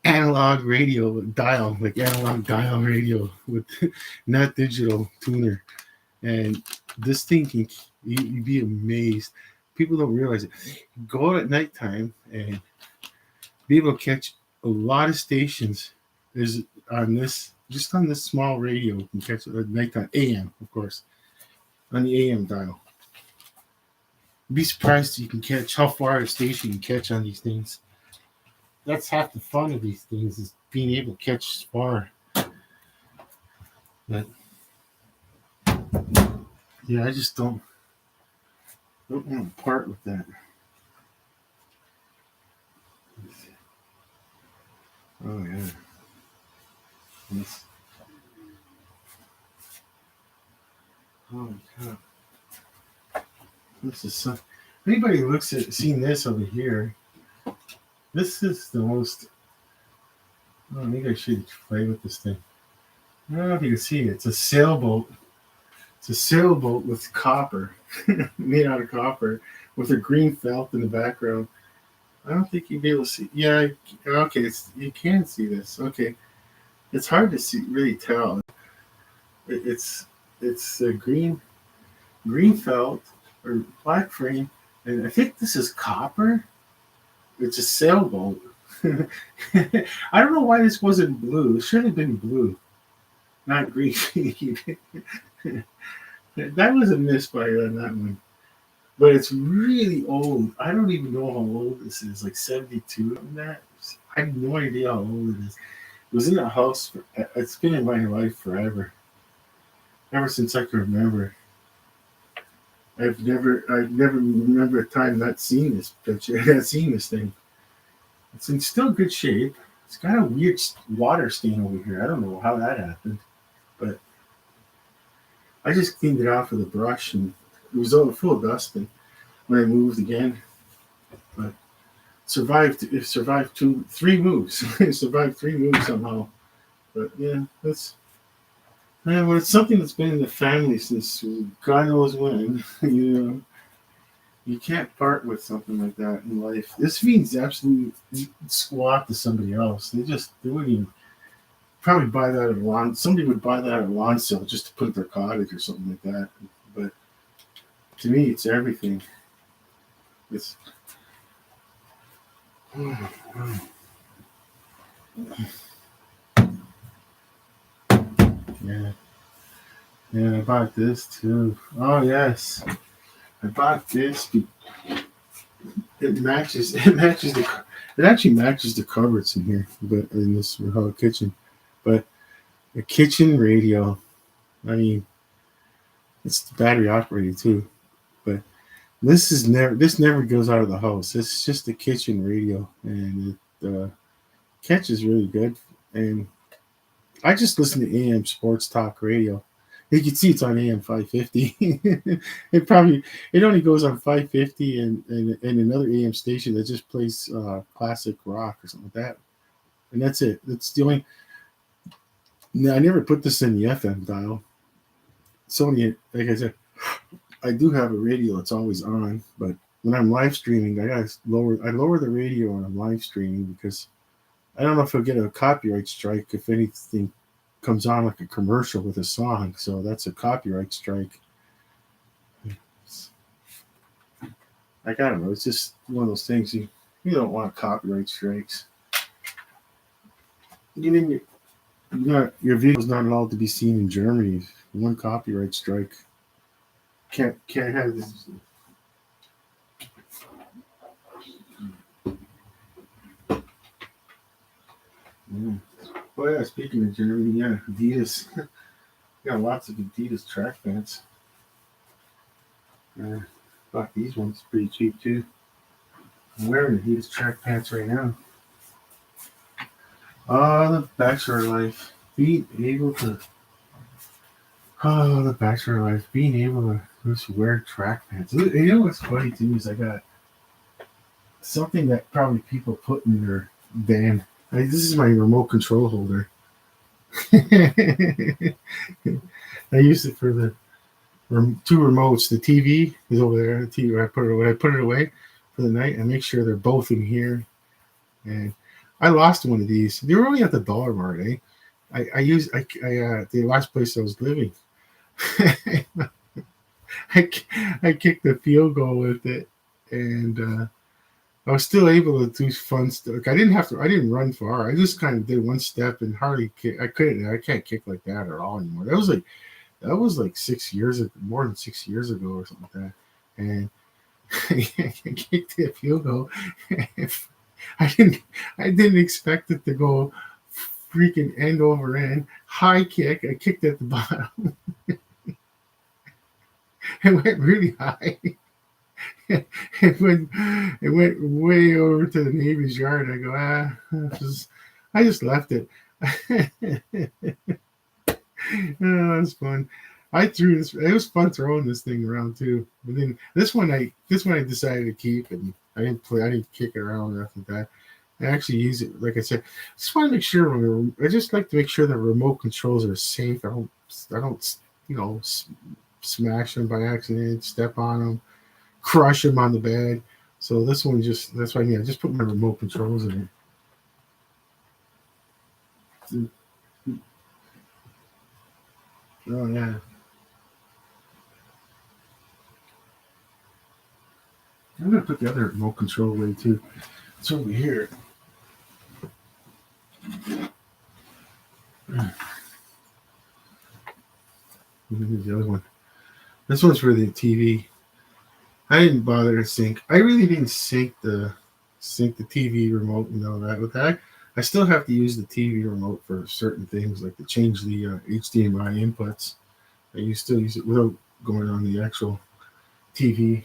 analog radio dial, like analog dial radio with not digital tuner. And this thing can, you'd be amazed. People don't realize it. Go out at nighttime and be able to catch a lot of stations. There's on this, just on this small radio, you can catch it at nighttime, AM, of course, on the AM dial. You'd be surprised you can catch how far a station you can catch on these things. That's half the fun of these things, is being able to catch far. But yeah, I just don't want to part with that. Oh yeah. Yes. Oh god. This is so. Anybody looks at seen this over here? This is the most. Oh, maybe I should play with this thing. I don't know if you can see it. It's a sailboat. It's a sailboat with copper, made out of copper, with a green felt in the background. I don't think you'd be able to see. Yeah, okay, you can see this. Okay, it's hard to see, really tell. It's a green felt or black frame, and I think this is copper. It's a sailboat. I don't know why this wasn't blue. It should have been blue, not green. That was a miss by on that one. But it's really old. I don't even know how old this is. Like 72 on that. I have no idea how old it is. It was in a house. It's been in my life forever. Ever since I can remember. I've never remember a time not seeing this picture, not seeing this thing. It's in still good shape. It's got a weird water stain over here. I don't know how that happened, but I just cleaned it off with a brush, and it was all full of dust. And when I moved again, but survived 3 moves. Survived 3 moves somehow. But yeah, that's. And when it's something that's been in the family since God knows when, you can't part with something like that in life. This means absolute squat to somebody else. They wouldn't even probably buy that at a lawn. Somebody would buy that at a lawn sale just to put at their cottage or something like that. But to me, it's everything. It's yeah. Yeah, I bought this too. Oh yes, I bought this. It matches. It matches the. It actually matches the cupboards in here, but in this whole kitchen. But a kitchen radio. I mean, it's battery operated too. But this is never. This never goes out of the house. It's just a kitchen radio, and it catches really good. And I just listen to AM sports talk radio. You can see it's on AM 550. It only goes on 550 and another AM station that just plays classic rock or something like that. And that's it. That's the only. No, I never put this in the FM dial. Sony, like I said, I do have a radio that's always on, but when I'm live streaming, I gotta lower. I lower the radio when I'm live streaming because I don't know if I'll get a copyright strike if anything comes on like a commercial with a song. So that's a copyright strike. I don't know. It's just one of those things you don't want copyright strikes. You mean your video is not allowed to be seen in Germany. One copyright strike can't have this. Mm. Oh yeah, speaking of Germany, yeah, Adidas. Got lots of Adidas track pants. Bought these ones pretty cheap too. I'm wearing Adidas track pants right now. Oh, the bachelor life. Being able to. Oh, the bachelor life. Being able to just wear track pants. You know what's funny too is I got something that probably people put in their van. This is my remote control holder. I use it for the two remotes. The TV is over there. The TV, I put it away for the night. I make sure they're both in here. And I lost one of these. They were only at the dollar mart, eh? The last place I was living. I kicked the field goal with it, and I was still able to do fun stuff. Like I didn't run far. I just kind of did one step and hardly kick. I can't kick like that at all anymore. That was like 6 years ago, more than 6 years ago or something like that. And I kicked the field goal. I didn't expect it to go freaking end over end. High kick. I kicked at the bottom. It went really high. it went way over to the neighbor's yard. I go, I just left it. Oh, that's fun. I threw this. It was fun throwing this thing around too. But then this one I decided to keep, and I didn't kick it around or nothing like that. I actually use it, like I said. Just want to make sure. I just like to make sure the remote controls are safe. I don't, smash them by accident, step on them, crush them on the bed. So this one that's why I just put my remote controls in it. Oh yeah. I'm gonna put the other remote control away too. It's over here. Here's the other one. This one's for the TV. I didn't bother to sync. I really didn't sync the TV remote and all that with that. I still have to use the TV remote for certain things, like to change the HDMI inputs. I still use it without going on the actual TV.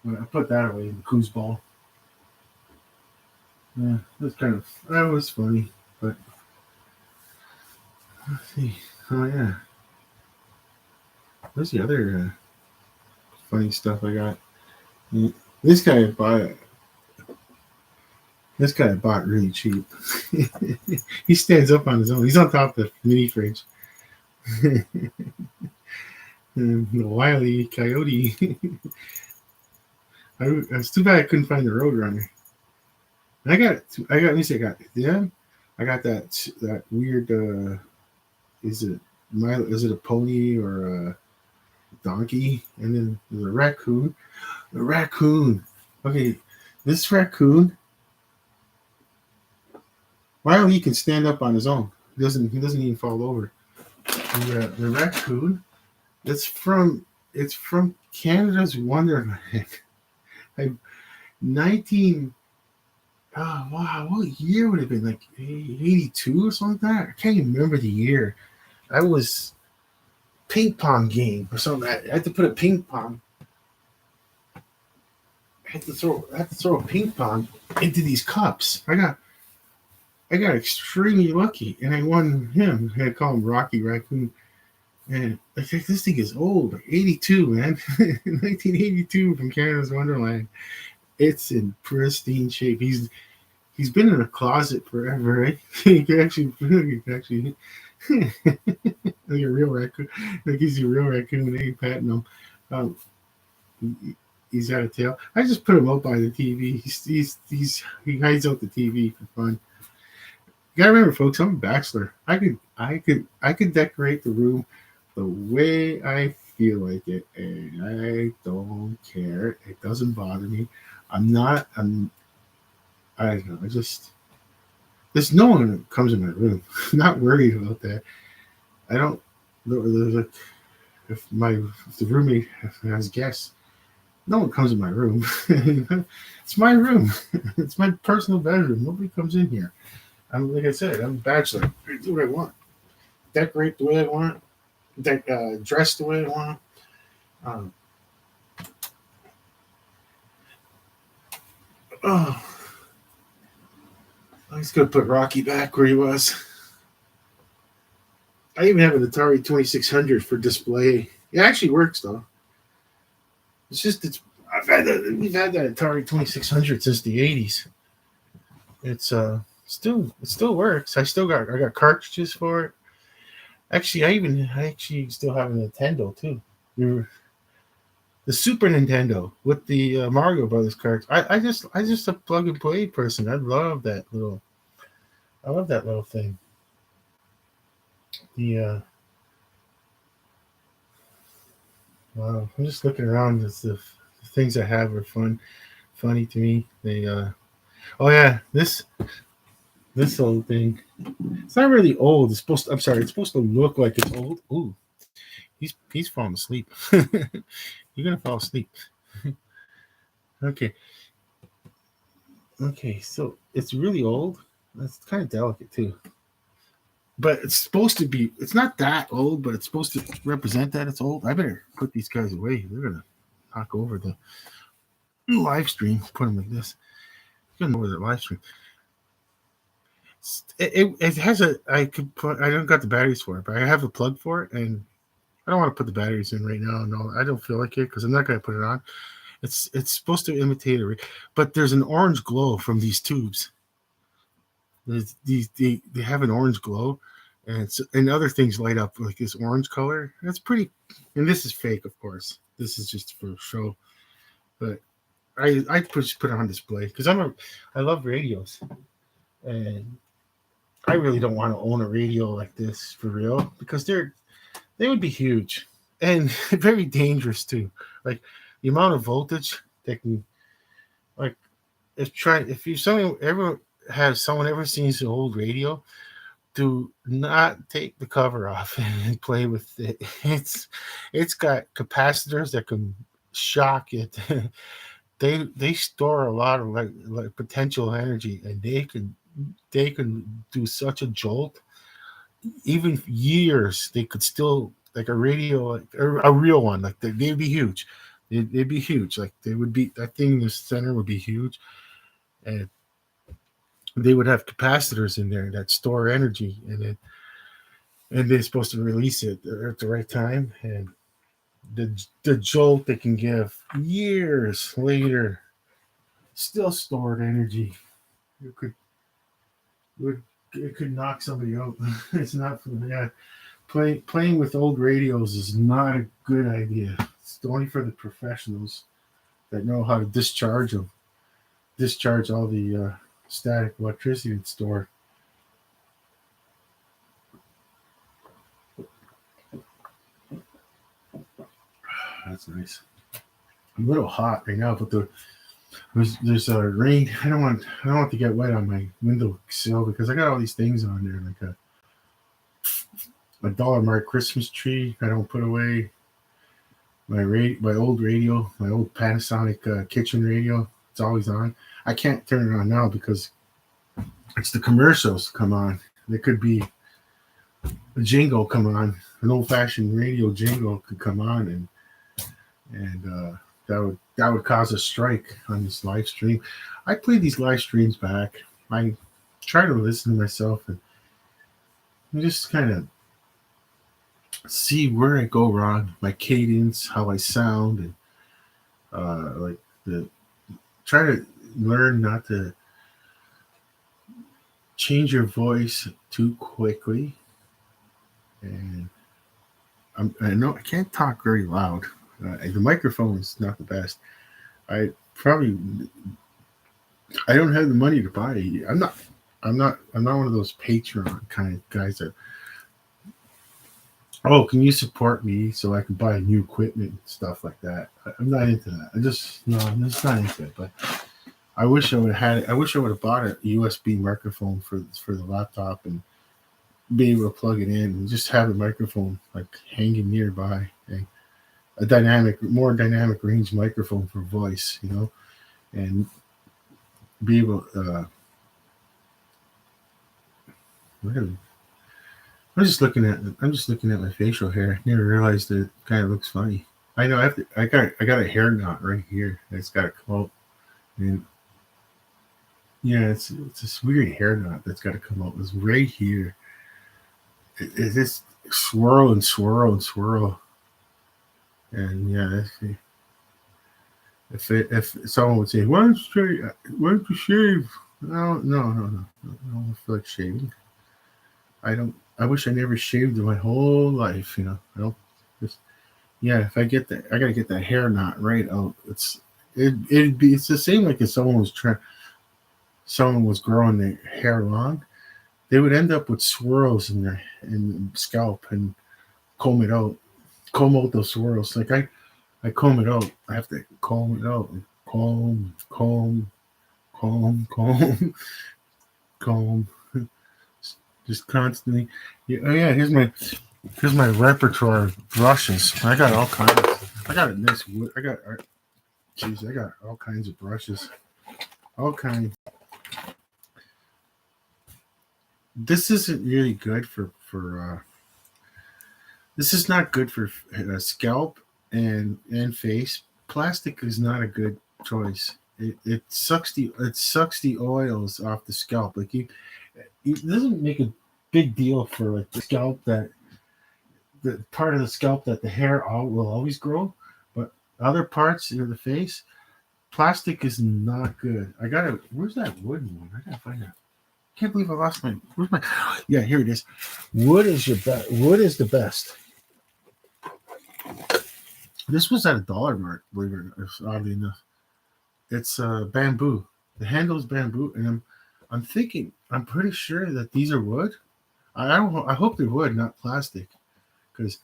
I put that away in the coosball. Yeah, that was funny, but let's see. Oh yeah, where's the other funny stuff I got? This guy bought really cheap. He stands up on his own. He's on top of the mini fridge. The Wile E. Coyote. It's too bad I couldn't find the Roadrunner. I got them. I got that weird. Is it a pony or donkey, and then there's a raccoon. The raccoon. Okay, this raccoon. Riley he can stand up on his own. He doesn't even fall over. The raccoon. It's from Canada's Wonderland. Like 19. Oh wow, what year would it have been? Like 82 or something like that? I can't even remember the year. I was ping pong game or something. I had to put a ping pong. I had to throw a ping pong into these cups. I got extremely lucky, and I won him. I call him Rocky Raccoon. And I think this thing is old, like 82, man. 1982 from Canada's Wonderland. It's in pristine shape. He's been in a closet forever, right? You can actually like a real raccoon. Like he's a real raccoon. They ain't patting him. Um, he's got a tail. I just put him up by the TV. He hides out the TV for fun. You gotta remember, folks, I'm a bachelor. I could decorate the room the way I feel like it, and I don't care. It doesn't bother me. I'm not. I don't know. There's no one that comes in my room. I'm not worried about that. I don't. There's like if the roommate has guests, no one comes in my room. It's my room. It's my personal bedroom. Nobody comes in here. Like I said, I'm a bachelor. I do what I want. Decorate the way I want. Dress the way I want. Um, oh, I'm just gonna put Rocky back where he was. I even have an Atari 2600 for display. It actually works though. We've had that Atari 2600 since the 80s. It's it still works. I got cartridges for it. Actually, I actually still have a Nintendo too. The Super Nintendo with the Mario Brothers cards. I just a plug and play person. I love that little thing. The Wow, I'm just looking around. The things I have are funny to me. Oh yeah, this old thing. It's not really old. I'm sorry. It's supposed to look like it's old. Ooh, he's falling asleep. You're gonna fall asleep. Okay, okay. So it's really old. It's kind of delicate too. But it's supposed to be. It's not that old, but it's supposed to represent that it's old. I better put these guys away. They're gonna knock over the live stream. Put them like this. Gonna over the live stream. It has a. I could put. I don't got the batteries for it, but I have a plug for it, and I don't want to put the batteries in right now. No, I don't feel like it because I'm not gonna put it on. It's supposed to imitate a, but there's an orange glow from these tubes. They have an orange glow, and other things light up like this orange color. That's pretty. And this is fake, of course. This is just for show. But I put it on display because I love radios, and I really don't want to own a radio like this for real because they would be huge and very dangerous too. Like the amount of voltage that can like if you someone ever seen an old radio, do not take the cover off and play with it. It's got capacitors that can shock it. They store a lot of like potential energy, and they can do such a jolt. Even years, they could still like a radio, like a real one, like they'd be huge. They'd be huge. Like they would be that thing in the center would be huge, and they would have capacitors in there that store energy, and they're supposed to release it at the right time, and the jolt they can give years later still stored energy. It could would it could knock somebody out. It's not for yeah. Playing with old radios is not a good idea. It's only for the professionals that know how to discharge them, discharge all the static electricity it's stored. That's nice. I'm a little hot right now, but there's a rain. I don't want to get wet on my window sill because I got all these things on there, like a Dollar Mart Christmas tree I don't put away. My old radio, my old Panasonic kitchen radio. It's always on. I can't turn it on now because it's the commercials come on. There could be a jingle come on, an old fashioned radio jingle could come on, and that would cause a strike on this live stream. I play these live streams back. I try to listen to myself and just kind of see where I go wrong, my cadence, how I sound, and like the try to learn not to change your voice too quickly. And I know I can't talk very loud. The microphone is not the best. I don't have the money to buy it. I'm not one of those Patreon kind of guys that, oh, can you support me so I can buy new equipment and stuff like that? I'm not into that. I'm just not into it. But I wish I would have bought a USB microphone for the laptop and be able to plug it in and just have a microphone like hanging nearby, and a more dynamic range microphone for voice, and be able. Really, I'm just looking at my facial hair. I never realized that it kind of looks funny. I know I got a hair knot right here. It's got to come out, and yeah, it's this weird hair knot that's got to come out. It's right here. It just swirl and swirl and swirl, and yeah. If someone would say, "Why don't you shave?" No. I don't feel like shaving. I wish I never shaved my whole life. I don't. Yeah, if I gotta get that hair knot right out. It's the same like if someone was growing their hair long. They would end up with swirls in their scalp and comb out those swirls. Like I comb it out. I have to comb it out. Comb. Just constantly. Yeah, oh yeah. Here's my repertoire of brushes. I got all kinds. I got a nice wood. I got all kinds of brushes. All kinds. This isn't really good for this is not good for scalp and face. Plastic is not a good choice. It sucks the oils off the scalp. Like it doesn't make a big deal for like the scalp, that the part of the scalp that the hair will always grow, but other parts of the face, plastic is not good. Where's that wooden one? I gotta find out. Can't believe I lost where's my, yeah, here it is. Wood is the best. This was at a Dollar Mart, believe it or not, oddly enough. It's bamboo. The handle is bamboo, and I'm pretty sure that these are wood. I hope they're wood, not plastic, because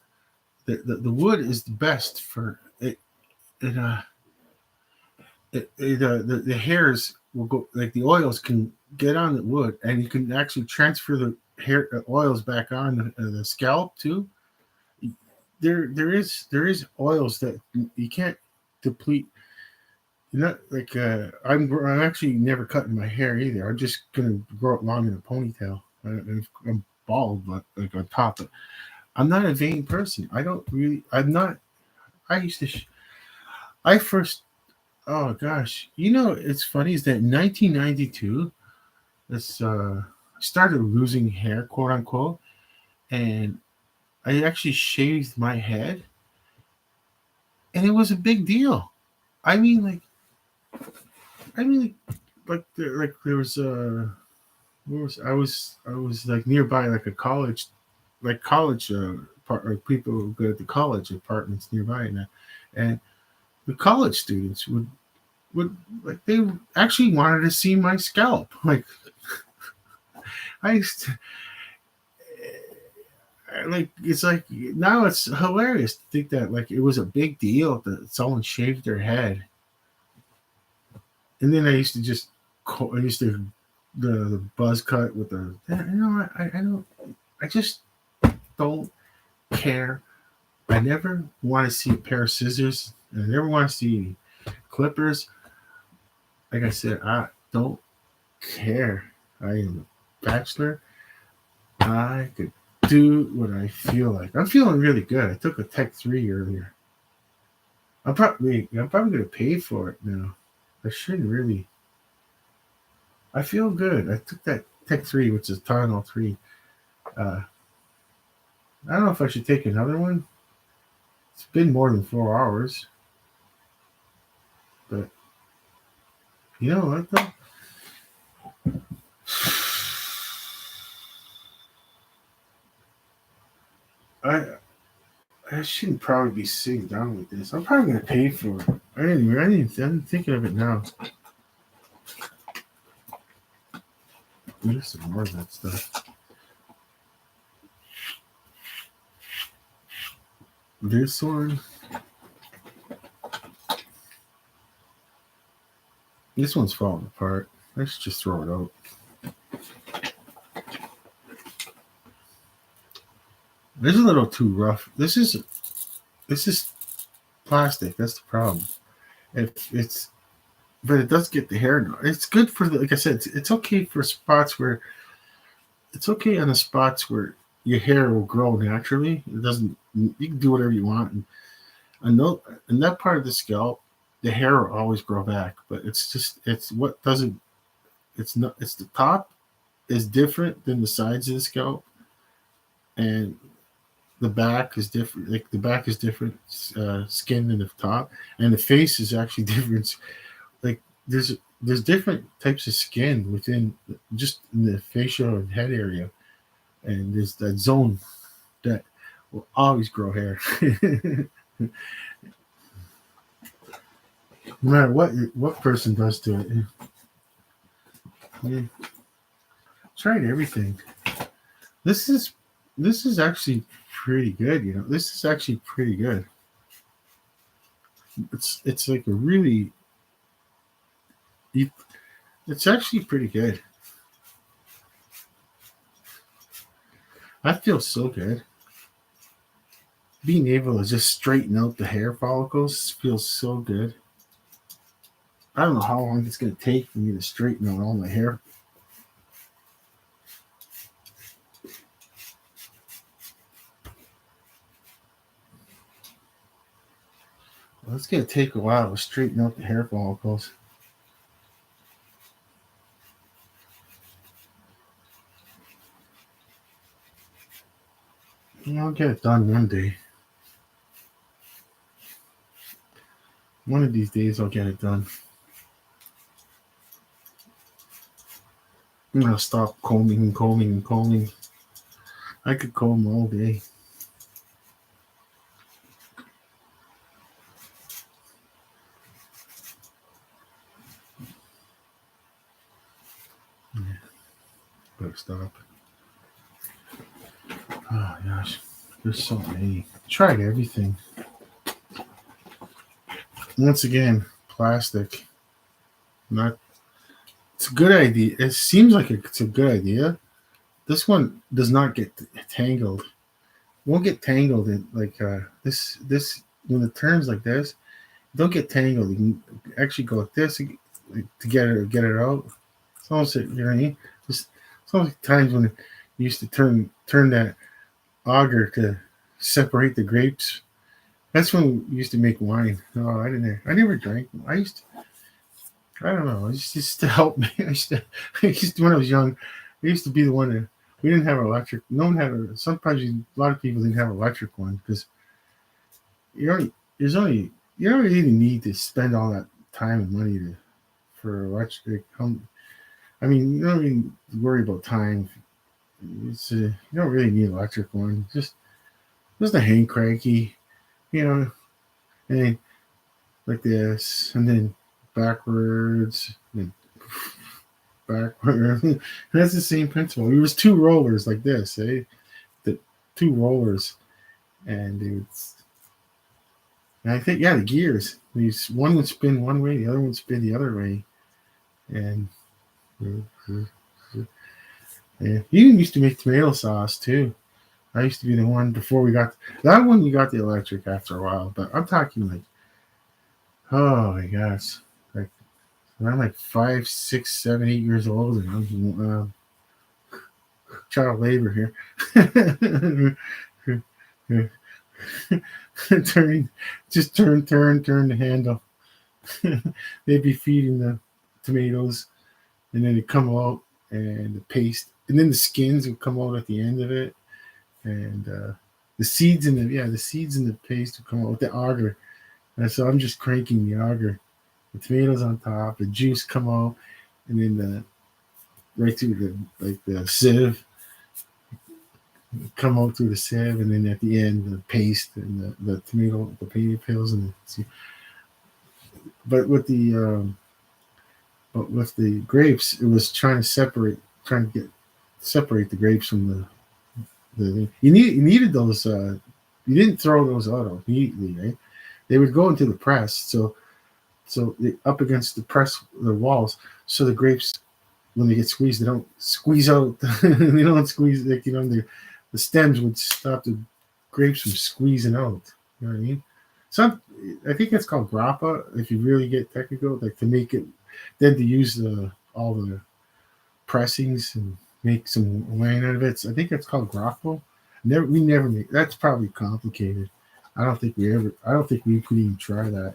the wood is the best for it. The hairs will go, like the oils can get on the wood, and you can actually transfer the hair oils back on the scalp too. There is oils that you can't deplete. Like I'm actually never cutting my hair either. I'm just gonna grow it long in a ponytail. I'm bald, but like on top. But I'm not a vain person. I'm not. I used to. I first. Oh gosh, it's funny is that in 1992, I started losing hair, quote unquote, and I actually shaved my head, and it was a big deal. I mean, there was I was like nearby like a college, part, like people who go to the college apartments nearby, and the college students would like they actually wanted to see my scalp. Like I used to, like it's like now it's hilarious to think that like it was a big deal that someone shaved their head. And then I used to just I used to the buzz cut with the I don't I just don't care. I never want to see a pair of scissors. I never want to see clippers. Like I said, I don't care. I am a bachelor. I could do what I feel like. I'm feeling really good. I took a Tech 3 earlier. I'm probably gonna pay for it now. I shouldn't really. I feel good. I took that Tech 3, which is Tylenol 3. I don't know if I should take another one. It's been more than 4 hours. But you know what though? I I shouldn't probably be sitting down with this. I'm probably gonna pay for it. I'm thinking of it now. There's some more of that stuff. This one. This one's falling apart. Let's just throw it out. This is a little too rough. This is plastic. That's the problem. It's but it does get the hair. It's good for like I said. It's okay for spots where it's okay on the spots where your hair will grow naturally. It doesn't. You can do whatever you want. And I know in that part of the scalp, the hair will always grow back. But it's what doesn't. It's not. It's the top is different than the sides of the scalp, and the back is different. Like the back is different skin than the top, and the face is actually different. Like there's different types of skin within just in the facial and head area, and there's that zone that will always grow hair. No matter what person does to it. Yeah. Tried everything. This is actually pretty good. You know, this is actually pretty good. It's like a really. It's actually pretty good. I feel so good. Being able to just straighten out the hair follicles feels so good. I don't know how long it's going to take for me to straighten out all my hair. Well, it's going to take a while to straighten out the hair follicles. I'll get it done one day. One of these days, I'll get it done. I'm gonna stop combing and combing and combing. I could comb all day. Yeah. Better stop. Oh gosh, there's so many. Tried everything. Once again, plastic. Not. It's a good idea. It seems like it's a good idea. This one does not get tangled. Won't get tangled in like this. This when it turns like this, don't get tangled. You can actually go like this to get it out. It's almost you know what I mean. It's almost like times when you used to turn that auger to separate the grapes. That's when we used to make wine. No, I didn't. I never drank. I used to. I don't know. It's just to help me. I used to when I was young. I used to be the one that we didn't have electric. No one had a. Sometimes a lot of people didn't have an electric one because you don't really need to spend all that time and money for electric. I mean, you don't really worry about time. You don't really need an electric one. Just a hand cranky, you know, and then like this, and then backwards, and backward. That's the same principle. It was two rollers like this, eh? two rollers, and and I think the gears. These one would spin one way, the other one would spin the other way, and yeah. He even used to make tomato sauce too. I used to be the one before we got that one. We got the electric after a while, but I'm talking like, oh my gosh, like when I'm like 5, 6, 7, 8 years old, and I'm child labor here. turn, just turn the handle. They'd be feeding the tomatoes, and then it come out, and the paste, and then the skins would come out at the end of it, and the seeds in the seeds in the paste would come out with the auger. And so I'm just cranking the auger, the tomatoes on top, the juice come out, and then right through the sieve, come out through the sieve, and then at the end the paste and the tomato peels, and but with the grapes, it was trying to separate the grapes from you needed those. You didn't throw those out immediately, right? They would go into the press, so they up against the walls, so the grapes, when they get squeezed, they don't squeeze out. They don't squeeze, like, the stems would stop the grapes from squeezing out. You know what I mean? I think that's called grappa. If you really get technical, like to make it, then to use all the pressings and make some wine out of it. So I think that's called grappa. We never make. That's probably complicated. I don't think we could even try that.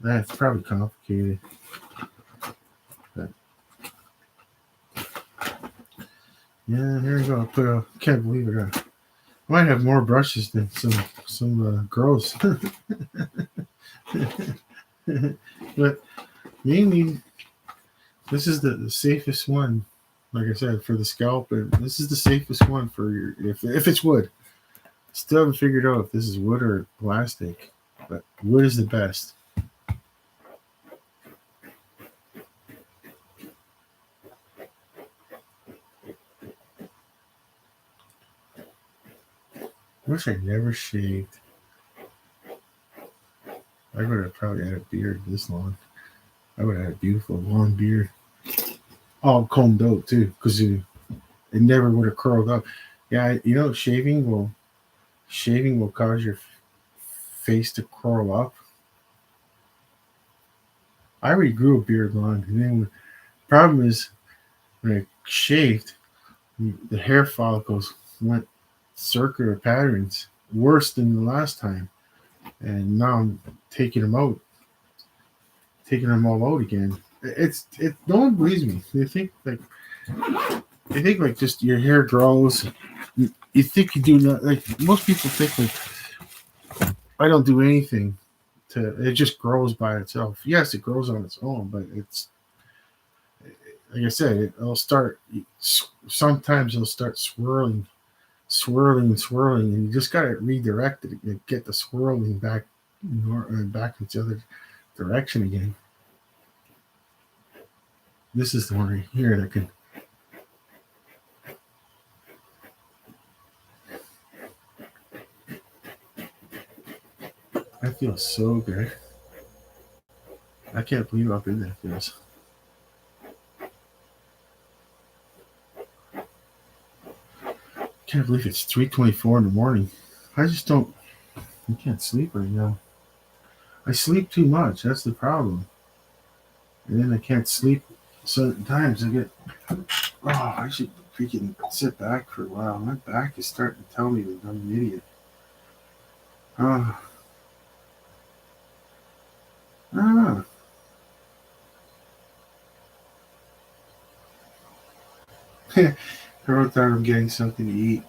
That's probably complicated. But yeah, here we go. Can't believe it. I might have more brushes than some girls. But mainly, this is the safest one. Like I said, for the scalp, and this is the safest one for if it's wood. Still haven't figured out if this is wood or plastic, but wood is the best. I wish I never shaved. I would have probably had a beard this long. I would have had a beautiful long beard, all combed out too, because it never would have curled up. Yeah, shaving will cause your face to curl up. I already grew a beard long, and then the problem is when I shaved, the hair follicles went circular patterns worse than the last time, and now I'm taking them all out again. No one believes me. They think like just your hair grows. You think you do not, like most people think like I don't do anything it just grows by itself. Yes, it grows on its own, but it's like I said, sometimes it'll start swirling, and you just got to redirect it and get the swirling back into the other direction again. This is the one right here that can. That feels so good. I can't believe how good that feels. Can't believe it's 3:24 in the morning. I can't sleep right now. I sleep too much. That's the problem. And then I can't sleep certain times. I should freaking sit back for a while. My back is starting to tell me that I'm an idiot. I wrote down I'm getting something to eat.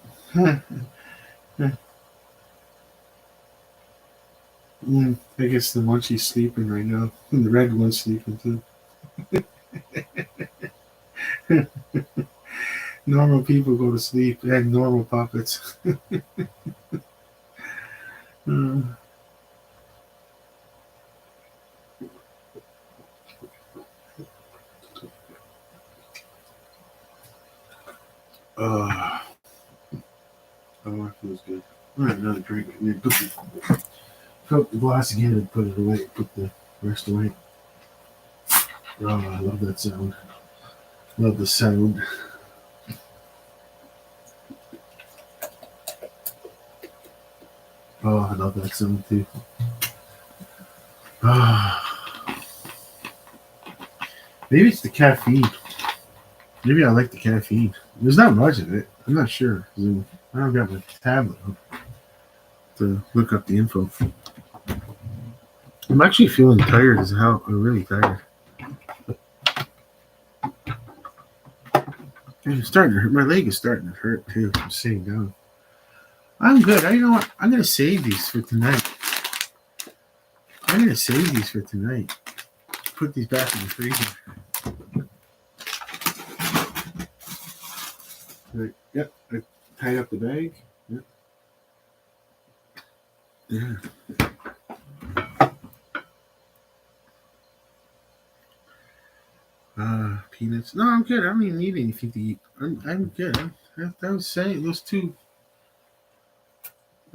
I guess the munchie's sleeping right now. And the red one's sleeping too. Normal people go to sleep and normal puppets. Oh, that feels good. All right, another drink. And then fill up the glass again and put it away. Put the rest away. Oh, I love that sound. Love the sound. Oh, I love that sound too. Maybe it's the caffeine. Maybe I like the caffeine. There's not much of it. I'm not sure. I don't got my tablet up to look up the info. I'm actually feeling tired as hell. I'm really tired. It's starting to hurt. My leg is starting to hurt too from sitting down. I'm good. You know what? I'm gonna save these for tonight. Put these back in the freezer. Right. Yep. I tied up the bag. Yep. Yeah. Peanuts. No, I'm good. I don't even need anything to eat. I'm good. I was saying those two.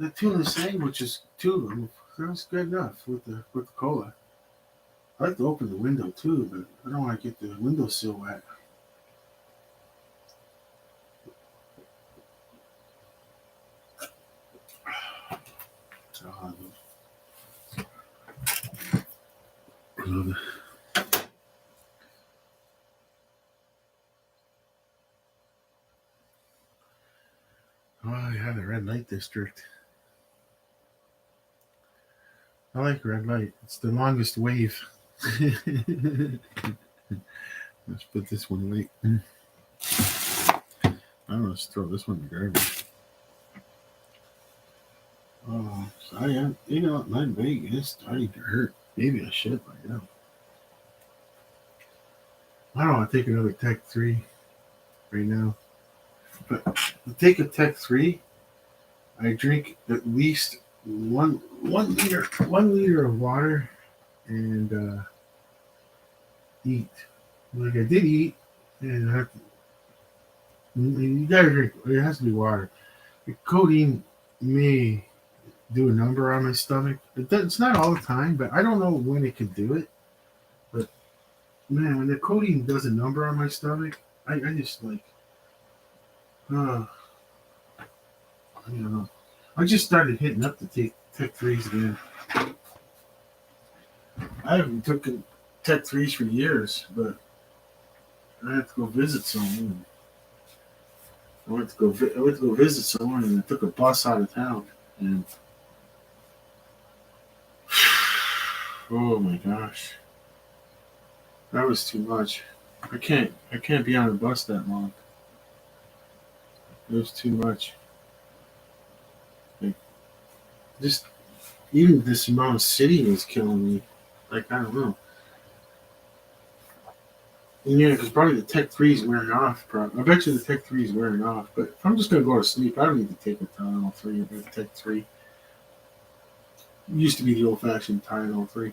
The tuna sandwiches, two of them. That was good enough with the cola. I like to open the window too, but I don't want to get the windowsill wet. I love it. Oh, yeah, the red light district. I like red light. It's the longest wave. Let's put this one away. I'm gonna throw this one in the garbage. Oh, so I am. You know, my leg is starting to hurt. Maybe I should right now. I don't want to take another Tech 3 right now. But to take a Tech 3, I drink at least one liter of water and eat. Like I did eat, and I have to, you gotta drink. It has to be water. The codeine may do a number on my stomach. It's not all the time, but I don't know when it could do it. But man, when the codeine does a number on my stomach, I just like, I don't know. I just started hitting up the Tech 3s again. I haven't taken Tech 3s for years, but I have to go visit someone. I went to go visit someone, and I took a bus out of town. And oh my gosh, that was too much. I can't be on a bus that long. It was too much. Like, just even this amount of sitting was killing me. Like, I don't know. And yeah, because probably the Tech 3 is wearing off. Probably. I bet you the Tech 3 is wearing off. But if I'm just going to go to sleep, I don't need to take a Tylenol 3 or the Tech 3. It used to be the old-fashioned Tylenol 3.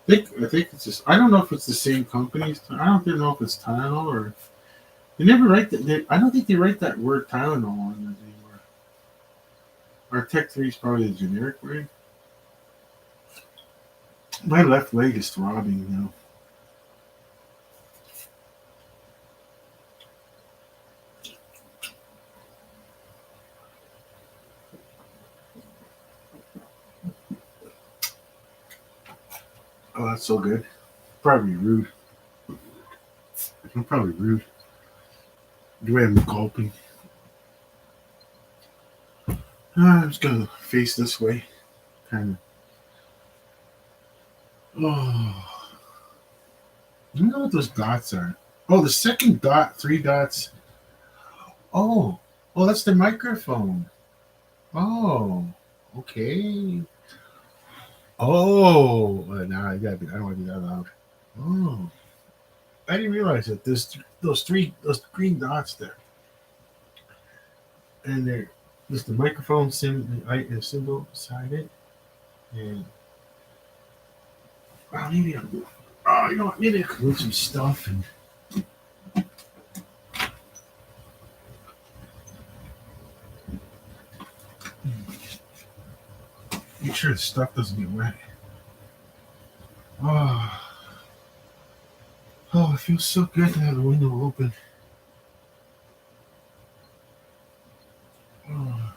I think it's just, I don't know if it's the same company. I don't know if it's Tylenol or, they never write that. I don't think they write that word Tylenol on it anymore. Our Tech 3 is probably the generic word. My left leg is throbbing now. Oh, that's so good. Probably rude. I'm probably rude. The way I'm gulping. I'm just gonna face this way. Kind of. Oh. You know what those dots are? Oh, the second dot, 3 dots. Oh. Oh, that's the microphone. Oh. Okay. Oh. Now I don't want to be that loud. Oh. I didn't realize that there's those green dots there. And there's the microphone symbol beside it. And maybe you know what? Maybe I could move some stuff and. sure the stuff doesn't get wet. Oh, oh, it feels so good to have the window open. Oh.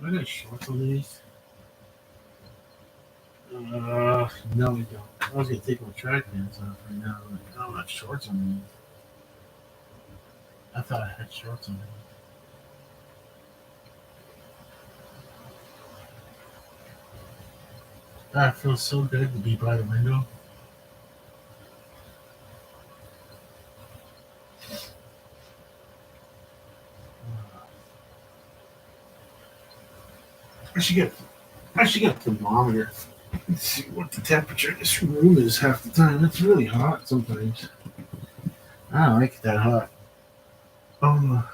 I got shorts underneath. No, we don't. I was gonna take my track pants off right now, but I don't have shorts underneath. I thought I had shorts underneath. Ah, it feels so good to be by the window. I should get a thermometer. Let's see what the temperature in this room is half the time. It's really hot sometimes. I don't like it that hot. Oh,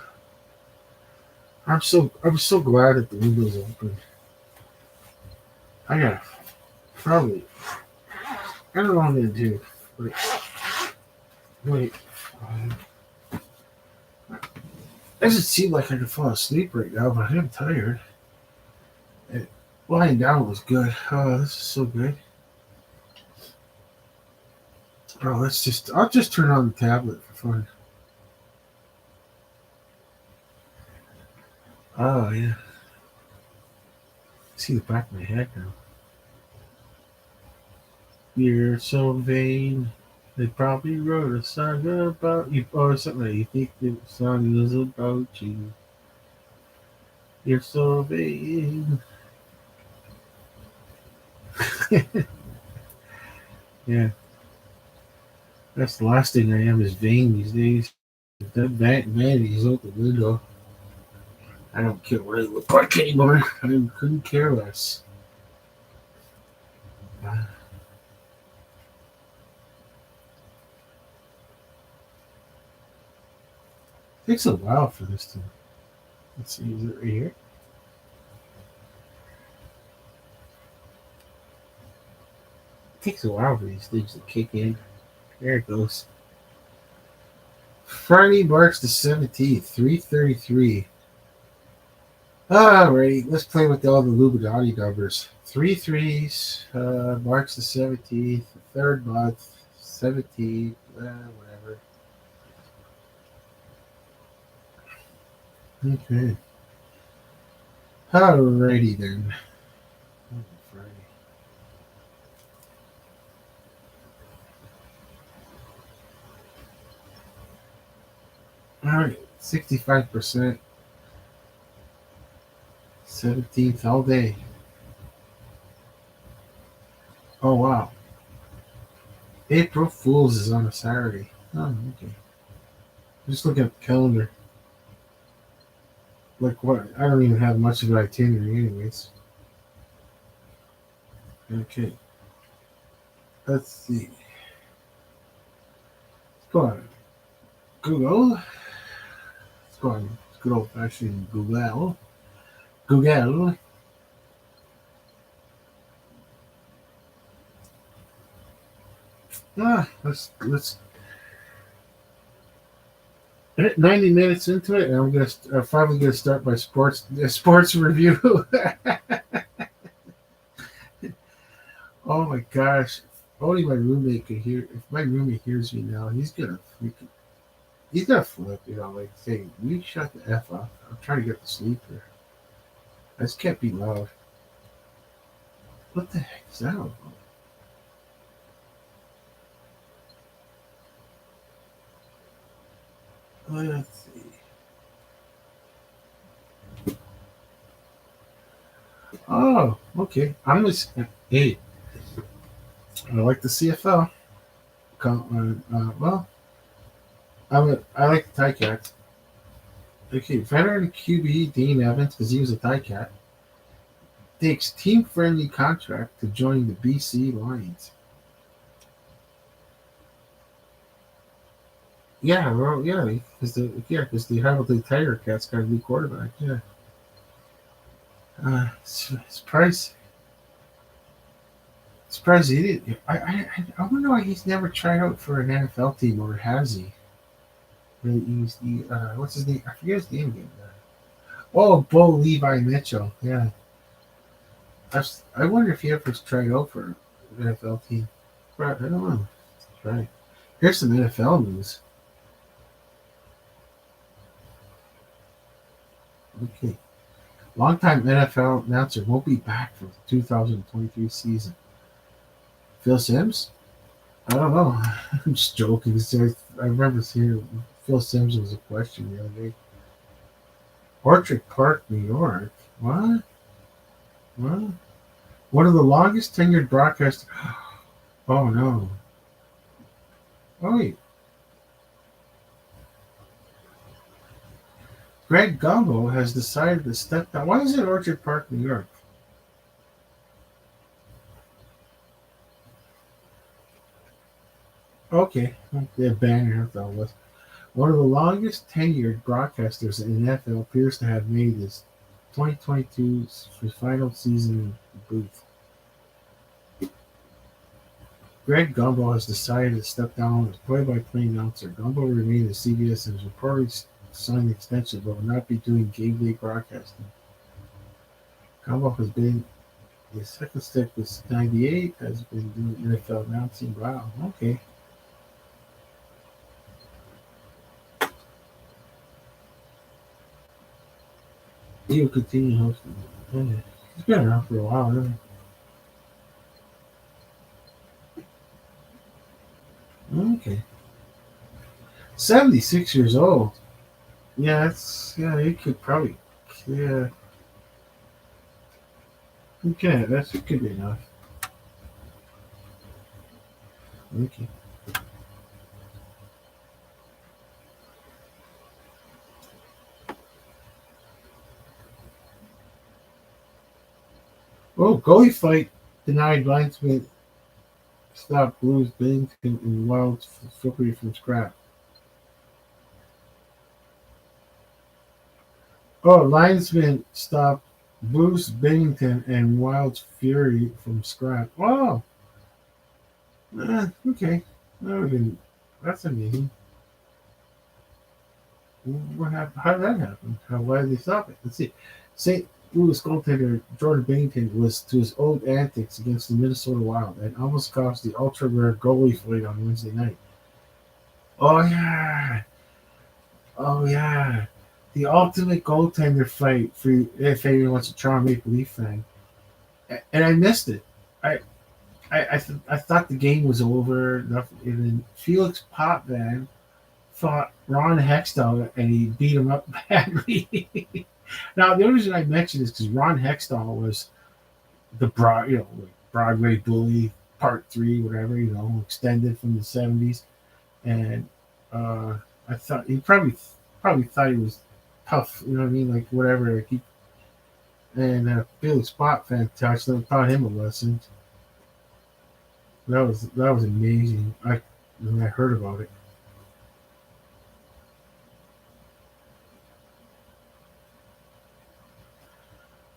I'm so glad that the window's open. I got probably I don't know what I'm gonna do. Wait. It doesn't seem like I can fall asleep right now, but I am tired. And lying down was good. Oh, this is so good. Oh, I'll just turn on the tablet for fun. Oh, yeah. See the back of my head now. You're so vain. They probably wrote a song about you or something. You think the song is about you. You're so vain. Yeah. That's the last thing I am is vain these days. That vanity's out the window. I don't care what I look like anymore. I couldn't care less. Takes a while for this to. Let's see, is it right here? It takes a while for these things to kick in. There it goes. Friday, March the 17th, 3:33. Alrighty, let's play with all the Illuminati numbers. 3 3s, March the 17th, the third month, 17th, whatever. Okay. Alrighty then. Friday. Alright, 65%. 17th all day. Oh wow. April Fool's is on a Saturday. Oh, okay. Just look at the calendar. Like what? I don't even have much of an itinerary, anyways. Okay. Let's see. Let's go on Google. Let's go on good old fashioned Google. Google. Let's 90 minutes into it, and I'm finally gonna start my sports review. Oh my gosh! Only my roommate could hear. If my roommate hears me now, he's gonna flip. You know, like saying, "You shut the f up." I'm trying to get to sleep here. I just can't be loud. What the heck is that about? Let's see. Oh, okay. Hey, I like the CFL. Well, I like the Ticats. Okay, veteran QB Dean Evans, because he was a Ticat, takes team-friendly contract to join the BC Lions. Yeah, well, yeah, because the Hamilton Tiger Cats got a new quarterback. Yeah, his price. Surprised he didn't. I wonder why he's never tried out for an NFL team, or has he? He's the what's his name? I forget his name again. Oh, Bo Levi Mitchell. Yeah, I wonder if he ever tried out for an NFL team. Right, I don't know. That's right. Here's some NFL news. Okay. Longtime NFL announcer won't be back for the 2023 season. Phil Simms? I don't know. I'm just joking. I remember seeing Phil Simms was a question the other day. Orchard Park, New York. What? What? One of the longest tenured broadcasters. Oh no. Oh wait. Greg Gumbo has decided to step down. Why is it Orchard Park, New York? Okay. The banner that was. One of the longest tenured broadcasters in the NFL appears to have made his 2022 final season in the booth. Greg Gumbel has decided to step down as play-by-play announcer. Gumbel remained at CBS and has reportedly signed an extension, but will not be doing game day broadcasting. Gumbel has been his second step was '98, has been doing NFL announcing. Wow, okay. He will continue hosting. Okay. He's been around for a while, really. Okay. 76 years old. Yeah, he could probably, yeah, okay, that could be enough. Okay. Oh, goalie fight denied linesman stop Blues Bennington and Wild Fury from scrap. Oh, linesman stop Bruce Bennington and Wild Fury from scrap. Oh, okay. That would be, that's amazing. What happened? How did that happen? Why did they stop it? Let's see. St. Louis goaltender Jordan Bennington was to his old antics against the Minnesota Wild and almost cost the ultra rare goalie fight on Wednesday night. Oh yeah, oh yeah, the ultimate goaltender fight for if anyone wants a Toronto Maple Leaf fan. And I missed it. I I thought the game was over. Nothing, and then Felix Potvin fought Ron Hextall and he beat him up badly. Now the only reason I mention this because Ron Hextall was the Broadway Bully Part Three, whatever, extended from the '70s, and I thought he probably thought he was tough, you know what I mean, like whatever. Like and Felix Potvin taught him a lesson. That was amazing. When I heard about it.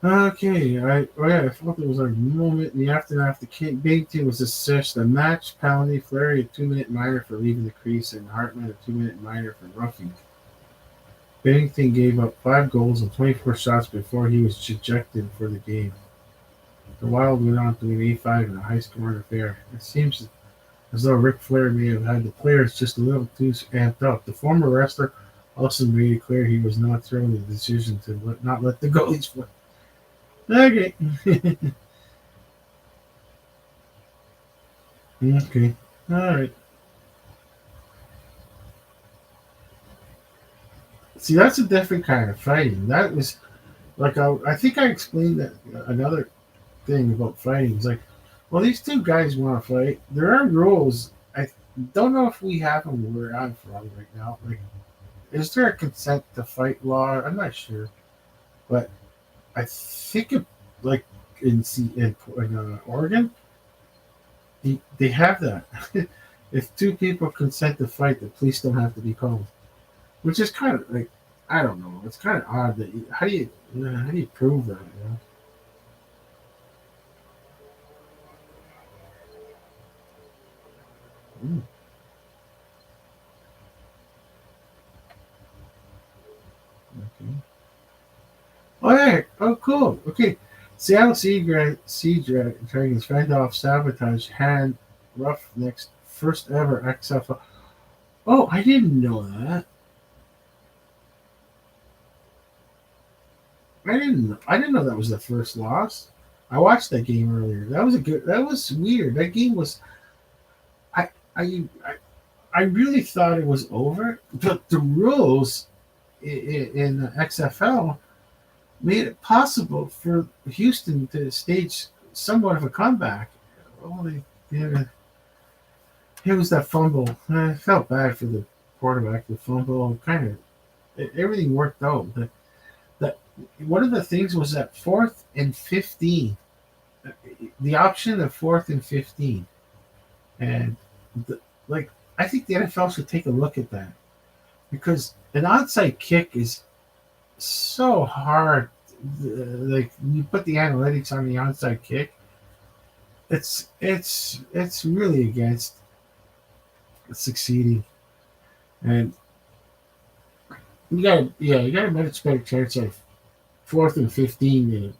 Okay, I thought there was a moment in the aftermath. The big team was assessed a match penalty, Fleury a 2-minute minor for leaving the crease, and Hartman a 2-minute minor for roughing. Bennington gave up 5 goals and 24 shots before he was ejected for the game. The Wild went on to win 8-5 in a high-scoring affair. It seems as though Ric Flair may have had the players just a little too amped up. The former wrestler also made it clear he was not throwing the decision to not let the goalies play. Okay. Okay. All right. See, that's a different kind of fighting. That was like I think I explained that another thing about fighting. It's like, well, these two guys want to fight. There are rules. I don't know if we have them where I'm from right now. Like, is there a consent to fight law? I'm not sure, but I think it, like in Oregon, they have that. If two people consent to fight, the police don't have to be called, which is kind of like I don't know. It's kind of odd that how do you prove that? Mm, okay. Oh, yeah. Oh, cool. Okay. Seattle Dragons fend off sabotage hand Roughnecks first ever XFL. Oh, I didn't know that. I didn't know that was the first loss. I watched that game earlier. That was a good. That was weird. That game was. I I I, I really thought it was over, but the rules in the XFL made it possible for Houston to stage somewhat of a comeback. Only yeah, it was that fumble. I felt bad for the quarterback. The fumble, kind of everything worked out. The one of the things was that 4th and 15. The option of 4th and 15, and the, like I think the NFL should take a look at that because an onside kick is so hard. Like you put the analytics on the onside kick, it's really against succeeding, and you got a much better chance of 4th and 15 than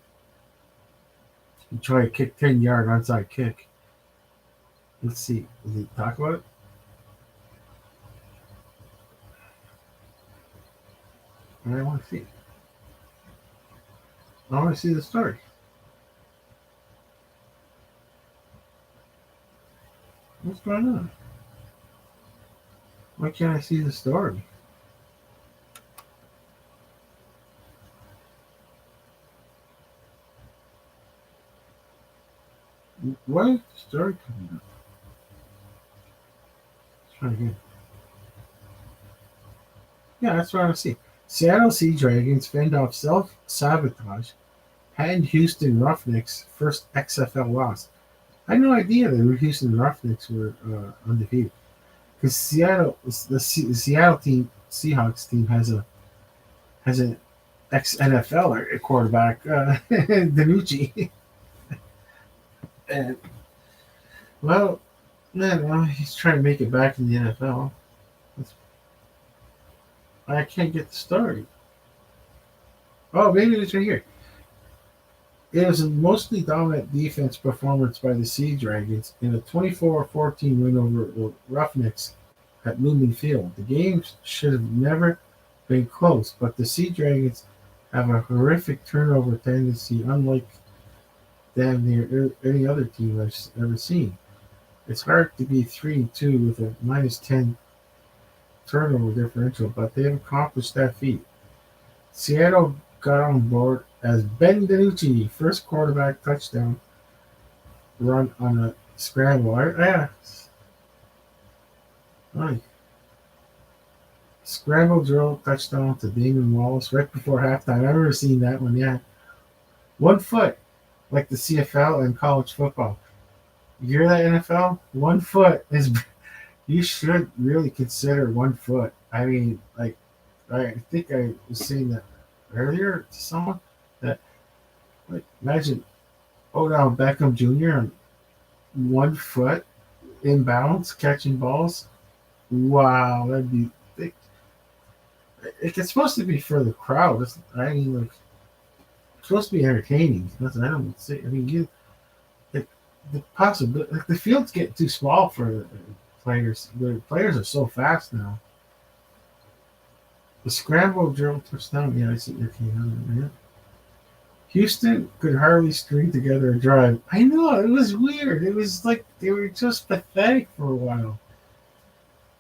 you try to kick 10-yard onside kick. Let's see. Did he talk about it? I want to see. I want to see the story. What's going on? Why can't I see the story? Why is the story coming up? Let's try again. Yeah, that's what I want to see. Seattle Sea Dragons fend off self sabotage, hand Houston Roughnecks first XFL loss. I had no idea the Houston Roughnecks were undefeated because the Seattle team, Seahawks team has an ex NFL quarterback, Danucci, and well, no, he's trying to make it back in the NFL. I can't get the story. Oh, maybe it's right here. It was a mostly dominant defense performance by the Sea Dragons in a 24-14 win over the Roughnecks at Lumen Field. The game should have never been close, but the Sea Dragons have a horrific turnover tendency, unlike damn near any other team I've ever seen. It's hard to be 3-2 with a -10 turnover differential, but they have accomplished that feat. Seattle got on board as Ben DiNucci, first quarterback touchdown run on a scramble. Right. Scramble drill touchdown to Damon Wallace right before halftime. I've never seen that one. Yeah, 1 foot, like the CFL and college football. You hear that, NFL? 1 foot is. You should really consider 1 foot. I mean, like, I think I was saying that earlier to someone that, like, imagine Odell Beckham Jr. on 1 foot inbounds catching balls. Wow, that'd be. It's supposed to be for the crowd. I mean, like, it's supposed to be entertaining. Nothing. I don't say. I mean, like, the possibility. Like, the fields get too small for the players. The players are so fast now. The scramble drill touchdown. Yeah, I see. Okay, yeah. Houston could hardly string together a drive. I know, it was weird. It was like they were just pathetic for a while.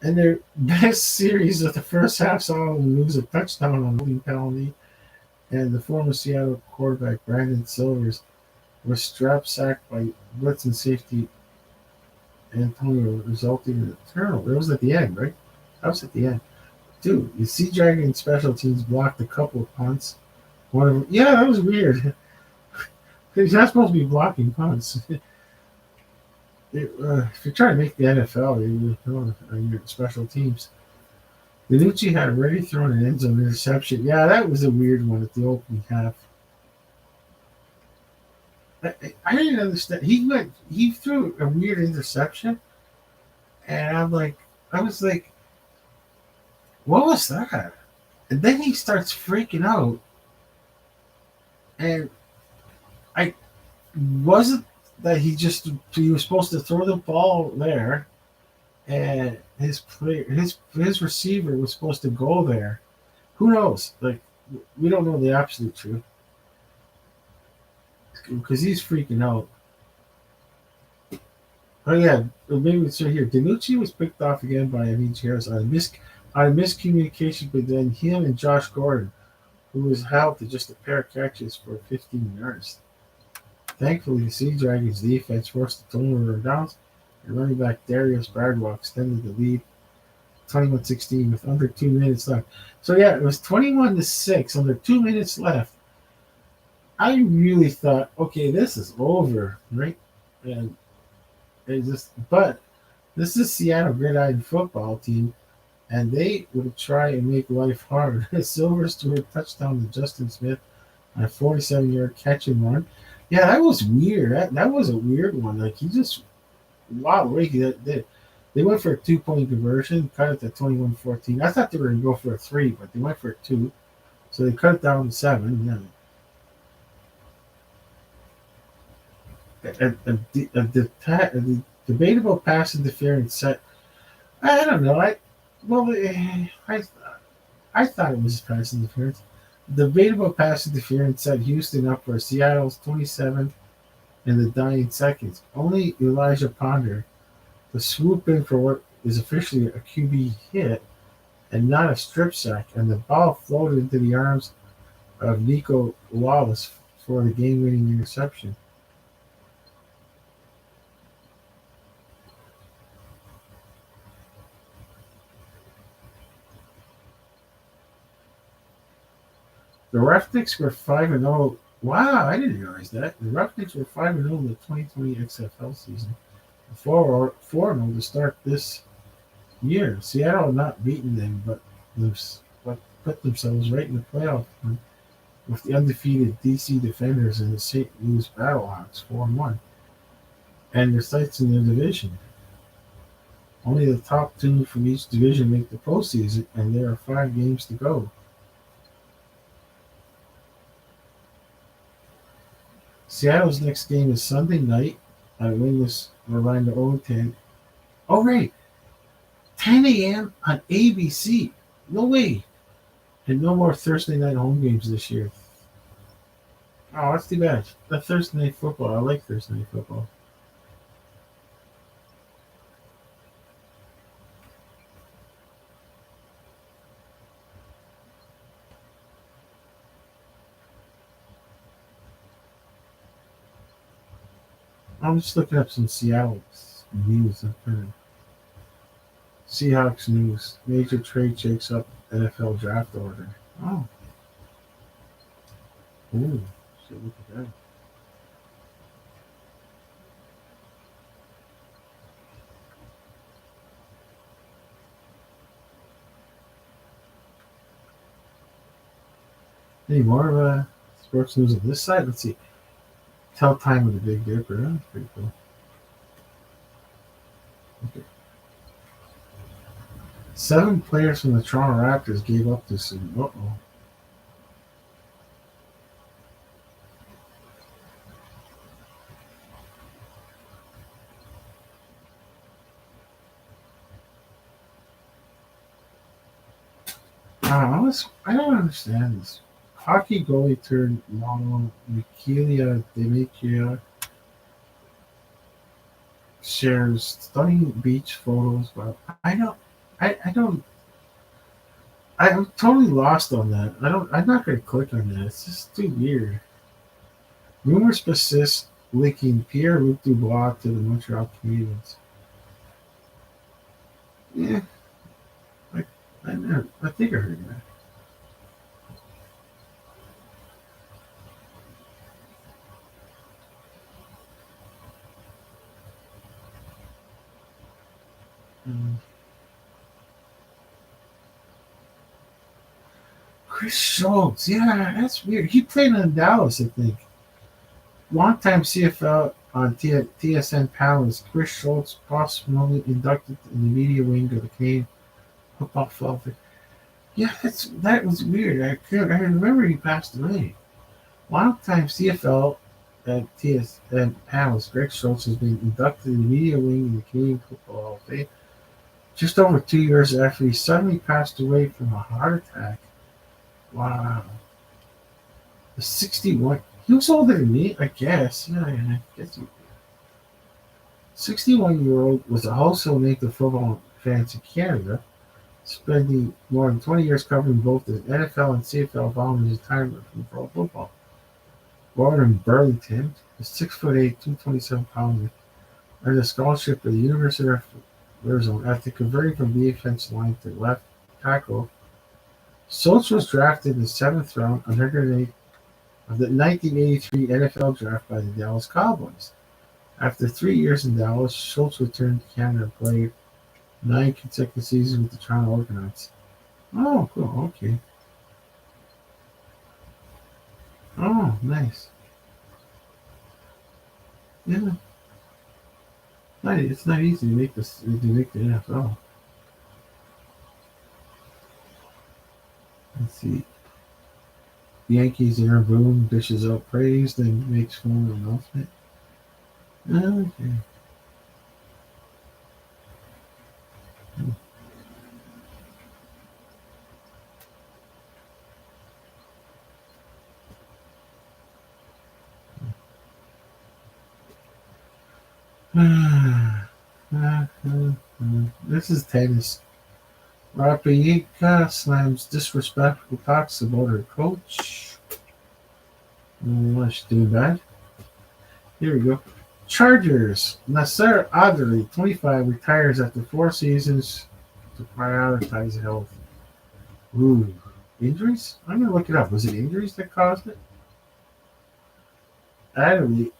And their best series of the first half saw them lose a touchdown on a holding penalty, and the former Seattle quarterback Brandon Silvers was strap sacked by blitz and safety Antonio, resulting in a turnover. It was at the end, right? That was at the end. Dude, the Sea Dragon special teams blocked a couple of punts. One of them, yeah, that was weird. He's not supposed to be blocking punts. If you're trying to make the NFL, you're throwing on your special teams. Danucci had already thrown an end zone interception. Yeah, that was a weird one at the opening half. I didn't understand. He threw a weird interception, And I was like, what was that? And then he starts freaking out, and I wasn't that he was supposed to throw the ball there, and his receiver was supposed to go there. Who knows? Like, we don't know the absolute truth because he's freaking out. Oh yeah, maybe it's right here. Danucci was picked off again by Amin Harris on a miscommunication between him and Josh Gordon, who was held to just a pair of catches for 15 yards. Thankfully, the Sea Dragons defense forced the turnover downs, and running back Darius Bardwell extended the lead 21-16 with under 2 minutes left. So yeah, it was 21-6 under 2 minutes left. I really thought, okay, this is over, right? And but this is Seattle Gridiron football team, and they would try and make life hard. Silvers threw a touchdown to Justin Smith on a 47-yard catch and run. Yeah, that was weird. That was a weird one. Like, he just, wow, Ricky, they went for a 2-point conversion, cut it to 21-14. I thought they were going to go for a 3, but they went for a 2. So they cut it down to 7. Yeah. The debatable pass interference set. I don't know. I thought it was pass interference. Debatable pass interference set Houston up for Seattle's 27 in the dying seconds. Only Elijah Ponder to swoop in for what is officially a QB hit and not a strip sack, and the ball floated into the arms of Nico Wallace for the game-winning interception. The Roughnicks were 5-0. Wow, I didn't realize that. The Roughnicks were 5-0 in the 2020 XFL season. 4-0 to start this year. Seattle had not beaten them, but put themselves right in the playoff with the undefeated DC Defenders and the St. Louis Battlehawks 4-1, and their sights in their division. Only the top two from each division make the postseason, and there are 5 games to go. Seattle's next game is Sunday night at winless Orlando 0-10. Oh, right. 10 a.m. on ABC. No way. And no more Thursday night home games this year. Oh, that's too bad. That Thursday night football. I like Thursday night football. I'm just looking up some Seattle news. Seahawks news. Major trade shakes up NFL draft order. Oh. Ooh. Shit, look at that. Any more sports news on this side? Let's see. Tell time with the Big Dipper. That's pretty cool. Okay. 7 players from the Toronto Raptors gave up this season. Uh-oh. I don't understand this. Hockey goalie turned model Michaela Demetria shares stunning beach photos. But I don't. I'm totally lost on that. I'm not going to click on that. It's just too weird. Rumors persist linking Pierre-Luc Dubois to the Montreal Canadiens. Yeah, I, I think I heard that. Mm. Chris Schultz, yeah, that's weird. He played in Dallas, I think. Longtime CFL on TSN panelist Chris Schultz posthumously inducted in the media wing of the Canadian Football Federation. Yeah, that was weird. I remember he passed away. Longtime CFL and TSN panelist Greg Schultz has been inducted in the media wing in the Canadian Football Hall of Fame just over 2 years after he suddenly passed away from a heart attack. Wow. The 61. He was older than me, I guess. Yeah, I guess 61-year-old was a household name to football fans in Canada, spending more than 20 years covering both the NFL and CFL following his retirement from pro football. Born in Burlington, the 6'8", 227-pounder earned a scholarship at the University of Arizona after converting from the offensive line to left tackle. Schultz was drafted in the 7th round of the 1983 NFL draft by the Dallas Cowboys. After 3 years in Dallas, Schultz returned to Canada and played 9 consecutive seasons with the Toronto Argonauts. Oh, cool. Okay. Oh, nice. Yeah. It's not easy to make the NFL. Let's see. The Yankees, Aaron Boone dishes out praise, then makes formal announcement. Okay. This is tennis. Rapienka slams disrespectful talks about her coach. She's doing bad. Here we go. Chargers. Nasser Adderley, 25, retires after 4 seasons to prioritize health. Ooh. Injuries? I'm going to look it up. Was it injuries that caused it? Adderley,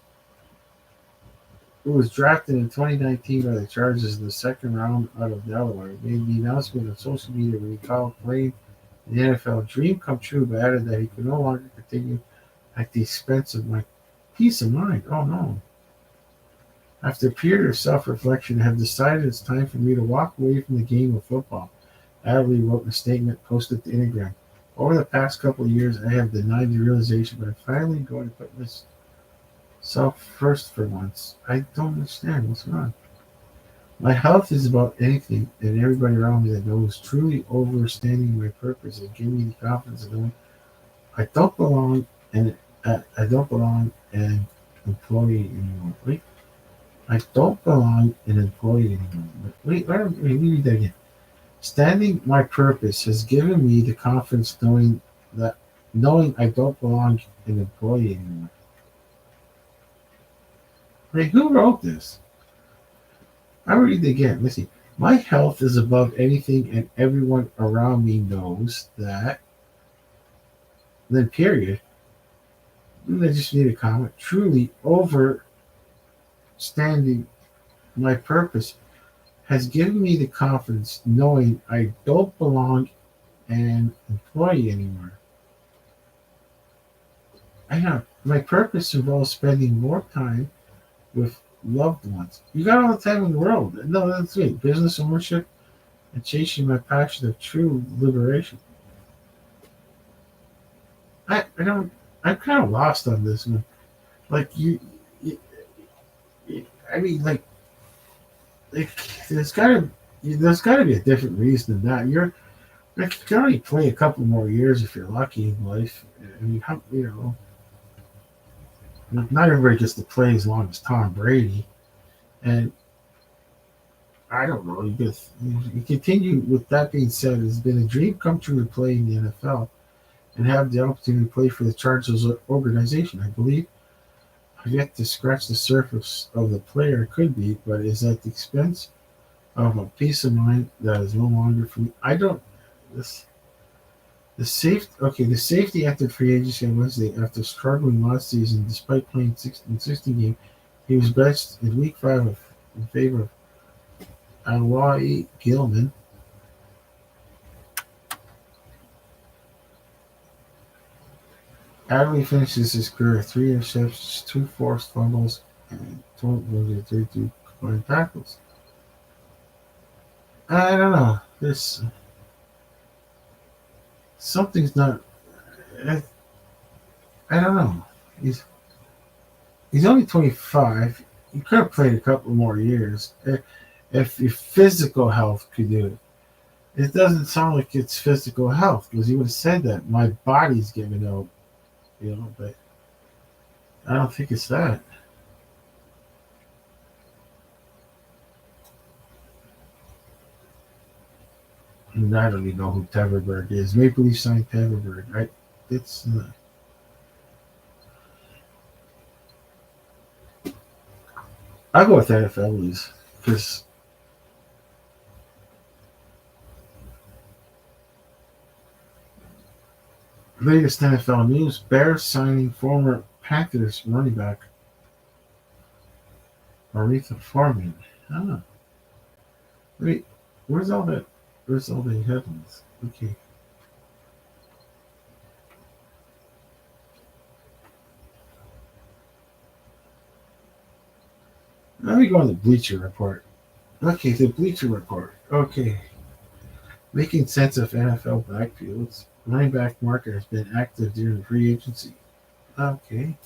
who was drafted in 2019 by the Chargers in the 2nd round out of Delaware, made the announcement on social media when he called playing in the NFL dream come true, but added that he could no longer continue at the expense of my peace of mind. Oh no. After a period of self-reflection, I have decided it's time for me to walk away from the game of football. Adderley wrote in a statement posted to Instagram. Over the past couple of years, I have denied the realization, but I'm finally going to put myself first for once. I don't understand what's wrong. My health is about anything and everybody around me that knows truly overstanding my purpose and giving me the confidence of knowing I don't belong and I don't belong an employee anymore. Wait, I don't belong an employee anymore. Let me read that again. Standing my purpose has given me the confidence knowing I don't belong an employee anymore. Wait, who wrote this? I'll read it again. Let's see. My health is above anything, and everyone around me knows that. Then, period. And I just need a comment. Truly overstanding my purpose has given me the confidence knowing I don't belong an employee anymore. I know my purpose involves spending more time with loved ones. You got all the time in the world. No, that's it. Business ownership and chasing my passion of true liberation. I don't. I'm kind of lost on this one. Like you I mean, like there's gotta be a different reason than that. You can only play a couple more years if you're lucky in life. I mean, not everybody gets to play as long as Tom Brady, and I don't know. You continue with that being said. It's been a dream come true to play in the NFL and have the opportunity to play for the Chargers organization. I believe I've yet to scratch the surface of the player could be, but is at the expense of a peace of mind that is no longer for me. I don't. This the safety entered free agency on Wednesday after struggling last season despite playing 16 games. He was benched in week 5 in favor of Hawaii Gilman. Adderley finishes his career 3 interceptions, 2 forced fumbles, And 32 combined tackles. I don't know. There's something's not. I, I don't know. He's he's only 25. He could have played a couple more years if your physical health could do it. It doesn't sound like it's physical health because he would have said that my body's giving out, but I don't think it's that. And I don't even know who Teverberg is. Maple Leaf signed Teverberg. It's I go with NFL news because latest NFL news: Bears signing former Panthers running back Aretha Foreman. Ah, wait, where's all that? Where's all the headlines? Okay, let me go on the Bleacher Report. Okay, the Bleacher Report. Okay, making sense of NFL backfields. Running back market has been active during free agency. Okay,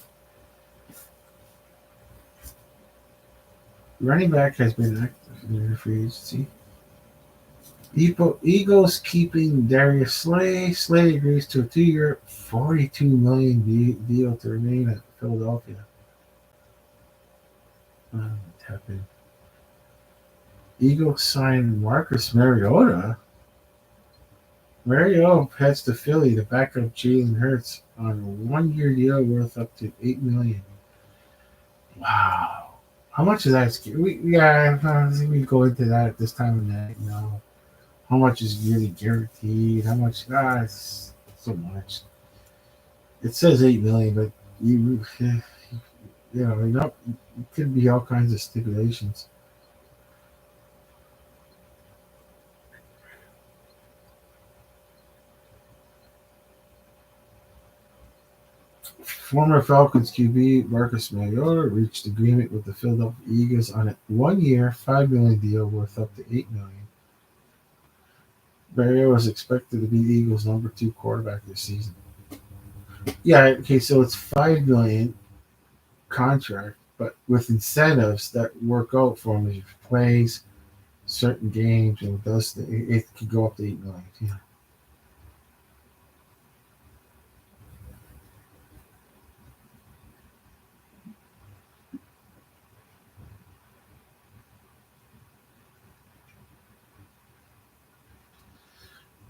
running back has been active during free agency. Eagles keeping Darius Slay. Slay agrees to a 2-year, $42 million deal to remain at Philadelphia. Tap in. Eagles sign Marcus Mariota. Mariota heads to Philly to back up Jalen Hurts on a 1-year deal worth up to $8 million. Wow. How much is that? I think we go into that at this time of night. How much is really guaranteed? How much? It's so much. It says 8 million, but it could be all kinds of stipulations. Former Falcons QB Marcus Mariota reached agreement with the Philadelphia Eagles on a 1-year, $5 million deal worth up to $8 million. Mariota is expected to be the Eagles' number 2 quarterback this season. Yeah, okay, so it's $5 million contract, but with incentives that work out for him if he plays certain games and does it could go up to $8 million. Yeah.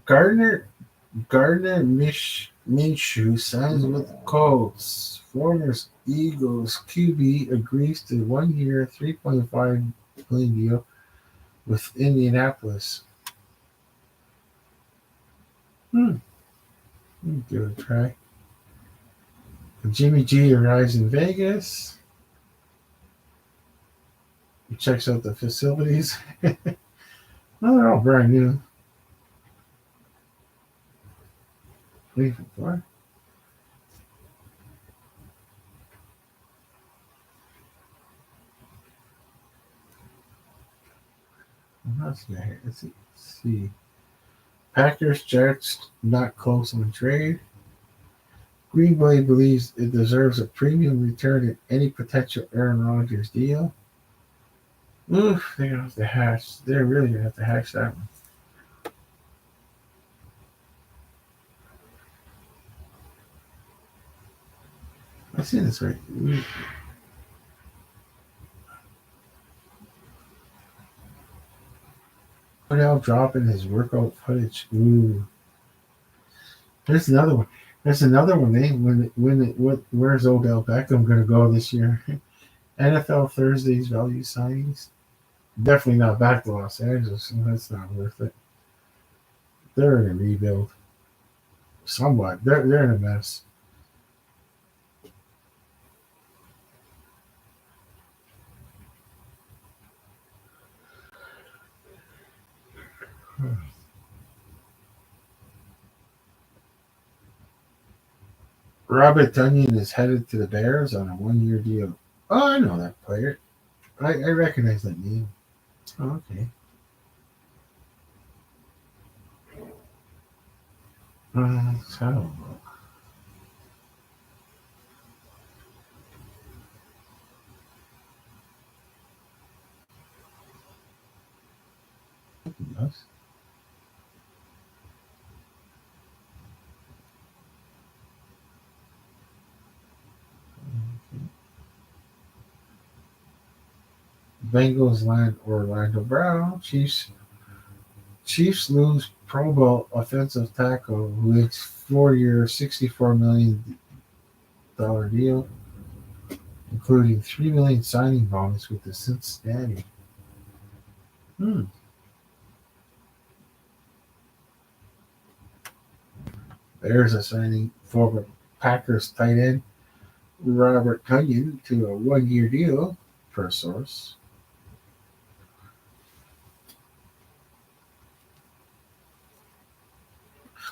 Gardner Minshew signs with the Colts. Former Eagles QB agrees to 1-year, $3.5 million deal with Indianapolis. Hmm. Give it a try. Jimmy G arrives in Vegas. He checks out the facilities. Well, they're all brand new. Leave it for. Let's see. Packers, Jets not close on trade. Green Bay believes it deserves a premium return in any potential Aaron Rodgers deal. Oof, they're gonna have to hash. They're really gonna have to hash that one. I see this right. Odell dropping his workout footage. Ooh, there's another one. There's another one. Where's Odell Beckham gonna go this year? NFL Thursday's value signings. Definitely not back to Los Angeles. That's not worth it. They're in a rebuild. Somewhat. They're in a mess. Robert Tunyon is headed to the Bears on a 1-year deal. Oh, I know that player. I recognize that name. Oh, okay. So yes. Bengals land Orlando Brown. Chiefs lose Pro Bowl offensive tackle who hits 4-year, $64 million deal, including $3 million signing bonus with the Cincinnati. Hmm. Bears assigning former Packers tight end Robert Tunyon to a 1-year deal, per source.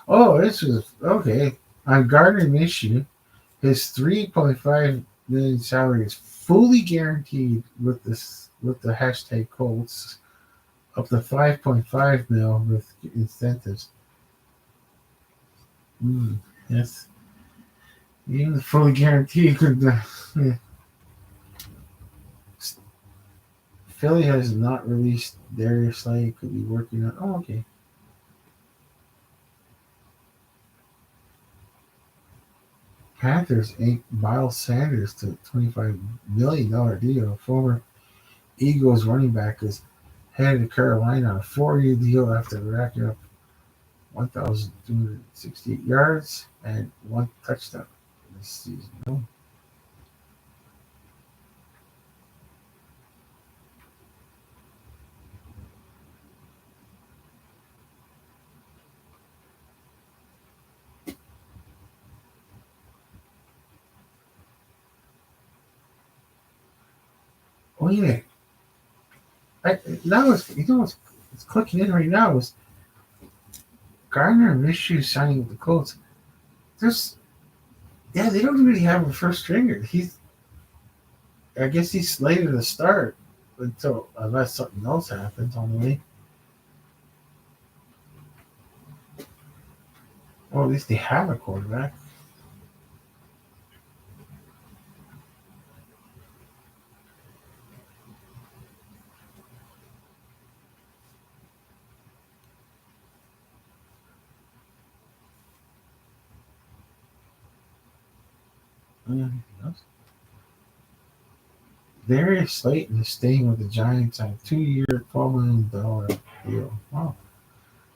Oh, this is okay. On Gardner Minshew, his 3.5 million salary is fully guaranteed with the hashtag Colts, up to 5.5 mil with incentives. Yes, even the fully guaranteed could. Yeah. Philly has not released Darius Slay. Could be working on. Oh, okay. Panthers inked Miles Sanders to $25 million deal. Former Eagles running back is headed to Carolina on a 4-year deal after racking up 1,268 yards and one touchdown this season. Oh, oh yeah. Now it's clicking in right now. Is Gardner Minshew signing with the Colts? There's Yeah, they don't really have a first stringer. I guess he's slated to start until unless something else happens on the way. Or at least they have a quarterback. Anything else? Darius Slayton is staying with the Giants on a 2-year, $12 million deal. Wow.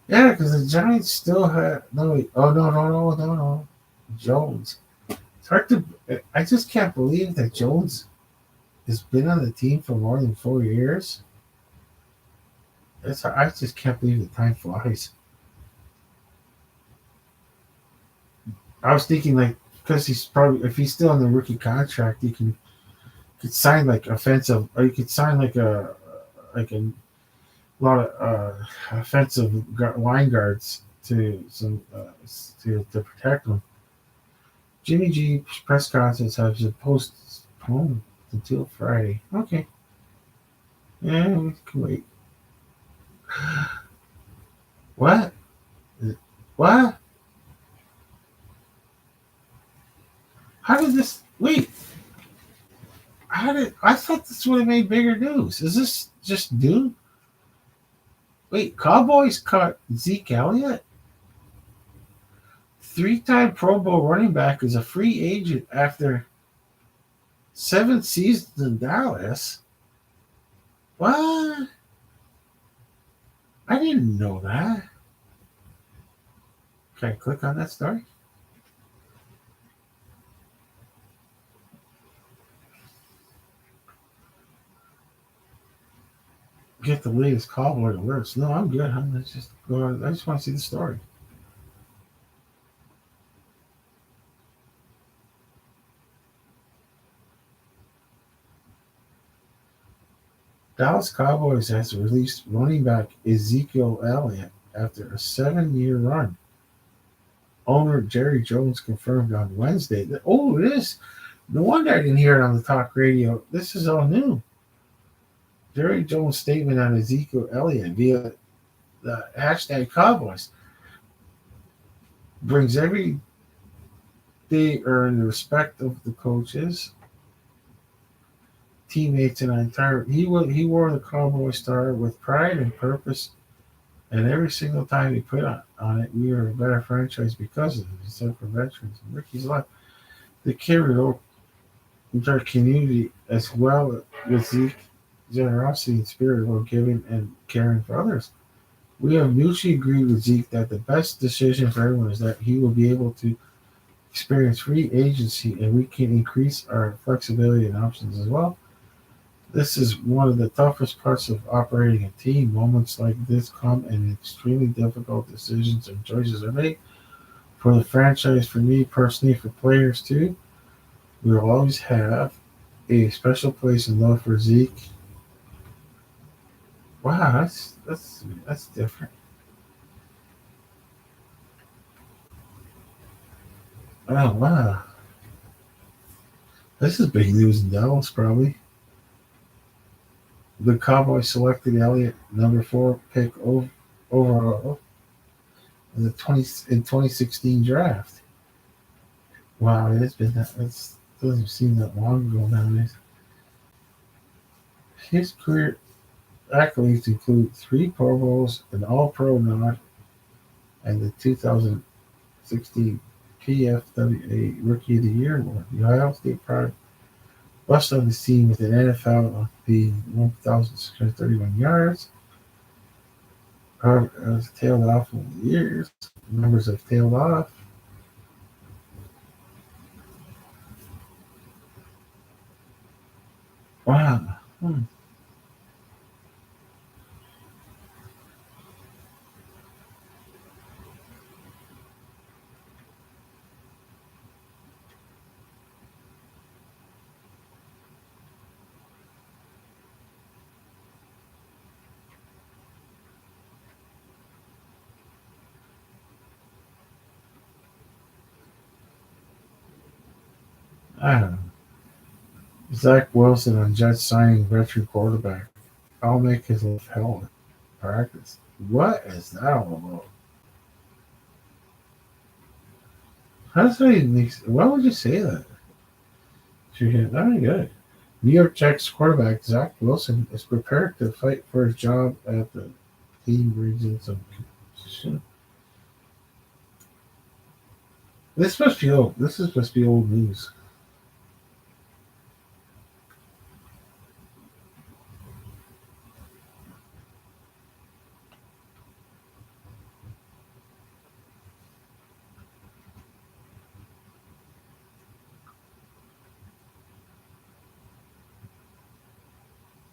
Yeah, because the Giants still have no. Wait, oh no. Jones. It's hard to. I just can't believe that Jones has been on the team for more than 4 years. I just can't believe the time flies. I was thinking like because he's probably if he's still on the rookie contract, he could sign like offensive, or you could sign like a lot of offensive line guards to some to protect them. Jimmy G press conference has been postponed until Friday. Okay, yeah, we can wait. What? What? How did this? Wait. How did I thought this would have made bigger news? Is this just new? Wait, Cowboys cut Zeke Elliott, three-time Pro Bowl running back, is a free agent after 7 seasons in Dallas. What? I didn't know that. Can I click on that story? Get the latest Cowboy alerts. No, I'm good. Let's just go on. I just want to see the story. Dallas Cowboys has released running back Ezekiel Elliott after a 7-year run. Owner Jerry Jones confirmed on Wednesday that it is. No wonder I didn't hear it on the talk radio. This is all new. Jerry Jones' statement on Ezekiel Elliott via the hashtag Cowboys brings every day earned the respect of the coaches, teammates, and entire. He wore the Cowboy star with pride and purpose, and every single time he put on it, we are a better franchise because of it. He said for veterans and Ricky's life. They carried over into our community as well with Zeke generosity and spirit while giving and caring for others. We have mutually agreed with Zeke that the best decision for everyone is that he will be able to experience free agency and we can increase our flexibility and options as well. This is one of the toughest parts of operating a team. Moments like this come and extremely difficult decisions and choices are made for the franchise, for me personally, for players too. We will always have a special place in love for Zeke. Wow, that's different. Oh wow, this is big news in Dallas. Probably the Cowboys selected Elliott number 4 pick overall in the 2016 draft. Wow, it's been that. It doesn't seem that long ago nowadays. His career accolades include 3 Pro Bowls, an All-Pro nod, and the 2016 PFWA Rookie of the Year award. The Ohio State product rushed on the scene with an NFL being 1,631 yards. However, it has tailed off over the years. Numbers have tailed off. Wow. I don't know. Zach Wilson on Jets signing veteran quarterback. I'll make his life hell in practice. What is that all about? How does that even make sense? Why would you say that? Very good. New York Jets quarterback Zach Wilson is prepared to fight for his job at the team region some competition. This must be old. This is must be old news.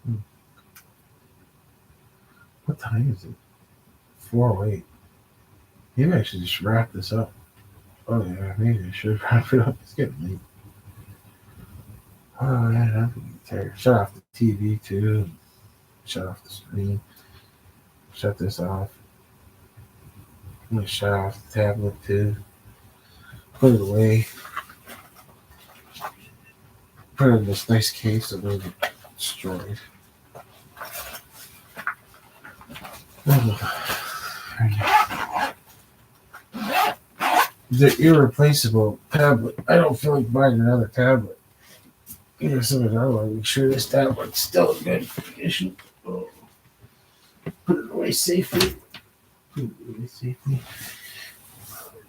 Hmm. What time is it? 4:08. Maybe I should just wrap this up. Oh yeah, maybe I should wrap it up. It's getting late. Oh man, I'm getting tired. Shut off the TV too. Shut off the screen. Shut this off. I'm gonna shut off the tablet too. Put it away. Put it in this nice case so it doesn't get destroyed. The irreplaceable tablet. I don't feel like buying another tablet. Here's something I want to make sure this tablet's still in good condition. Oh, put it away safely. Put it away safely.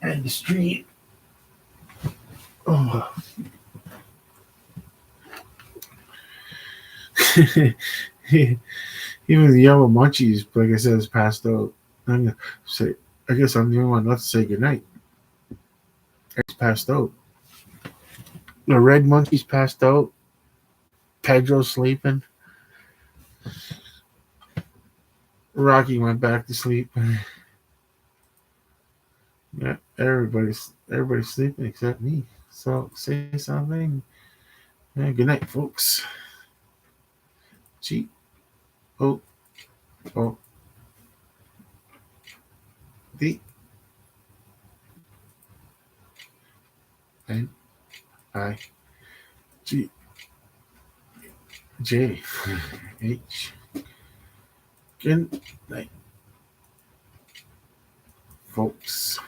And the street. Oh. Even the yellow munchies, like I said, is passed out. I'm gonna say, I guess I'm the only one left to say goodnight. It's passed out. The red munchie's passed out. Pedro's sleeping. Rocky went back to sleep. Yeah, everybody's sleeping except me. So say something. Yeah, good night, folks. GOOD G J H. Good night, folks.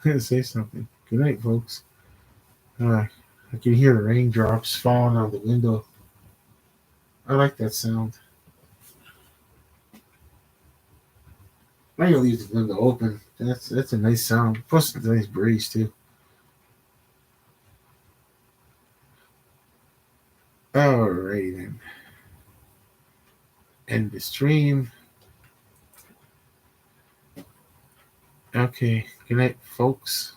I'm gonna say something. Good night, folks. I can hear the raindrops falling on the window. I like that sound. I'm gonna leave the window open. That's a nice sound. Plus, it's a nice breeze too. Alrighty then. End the stream. Okay. Good night, folks.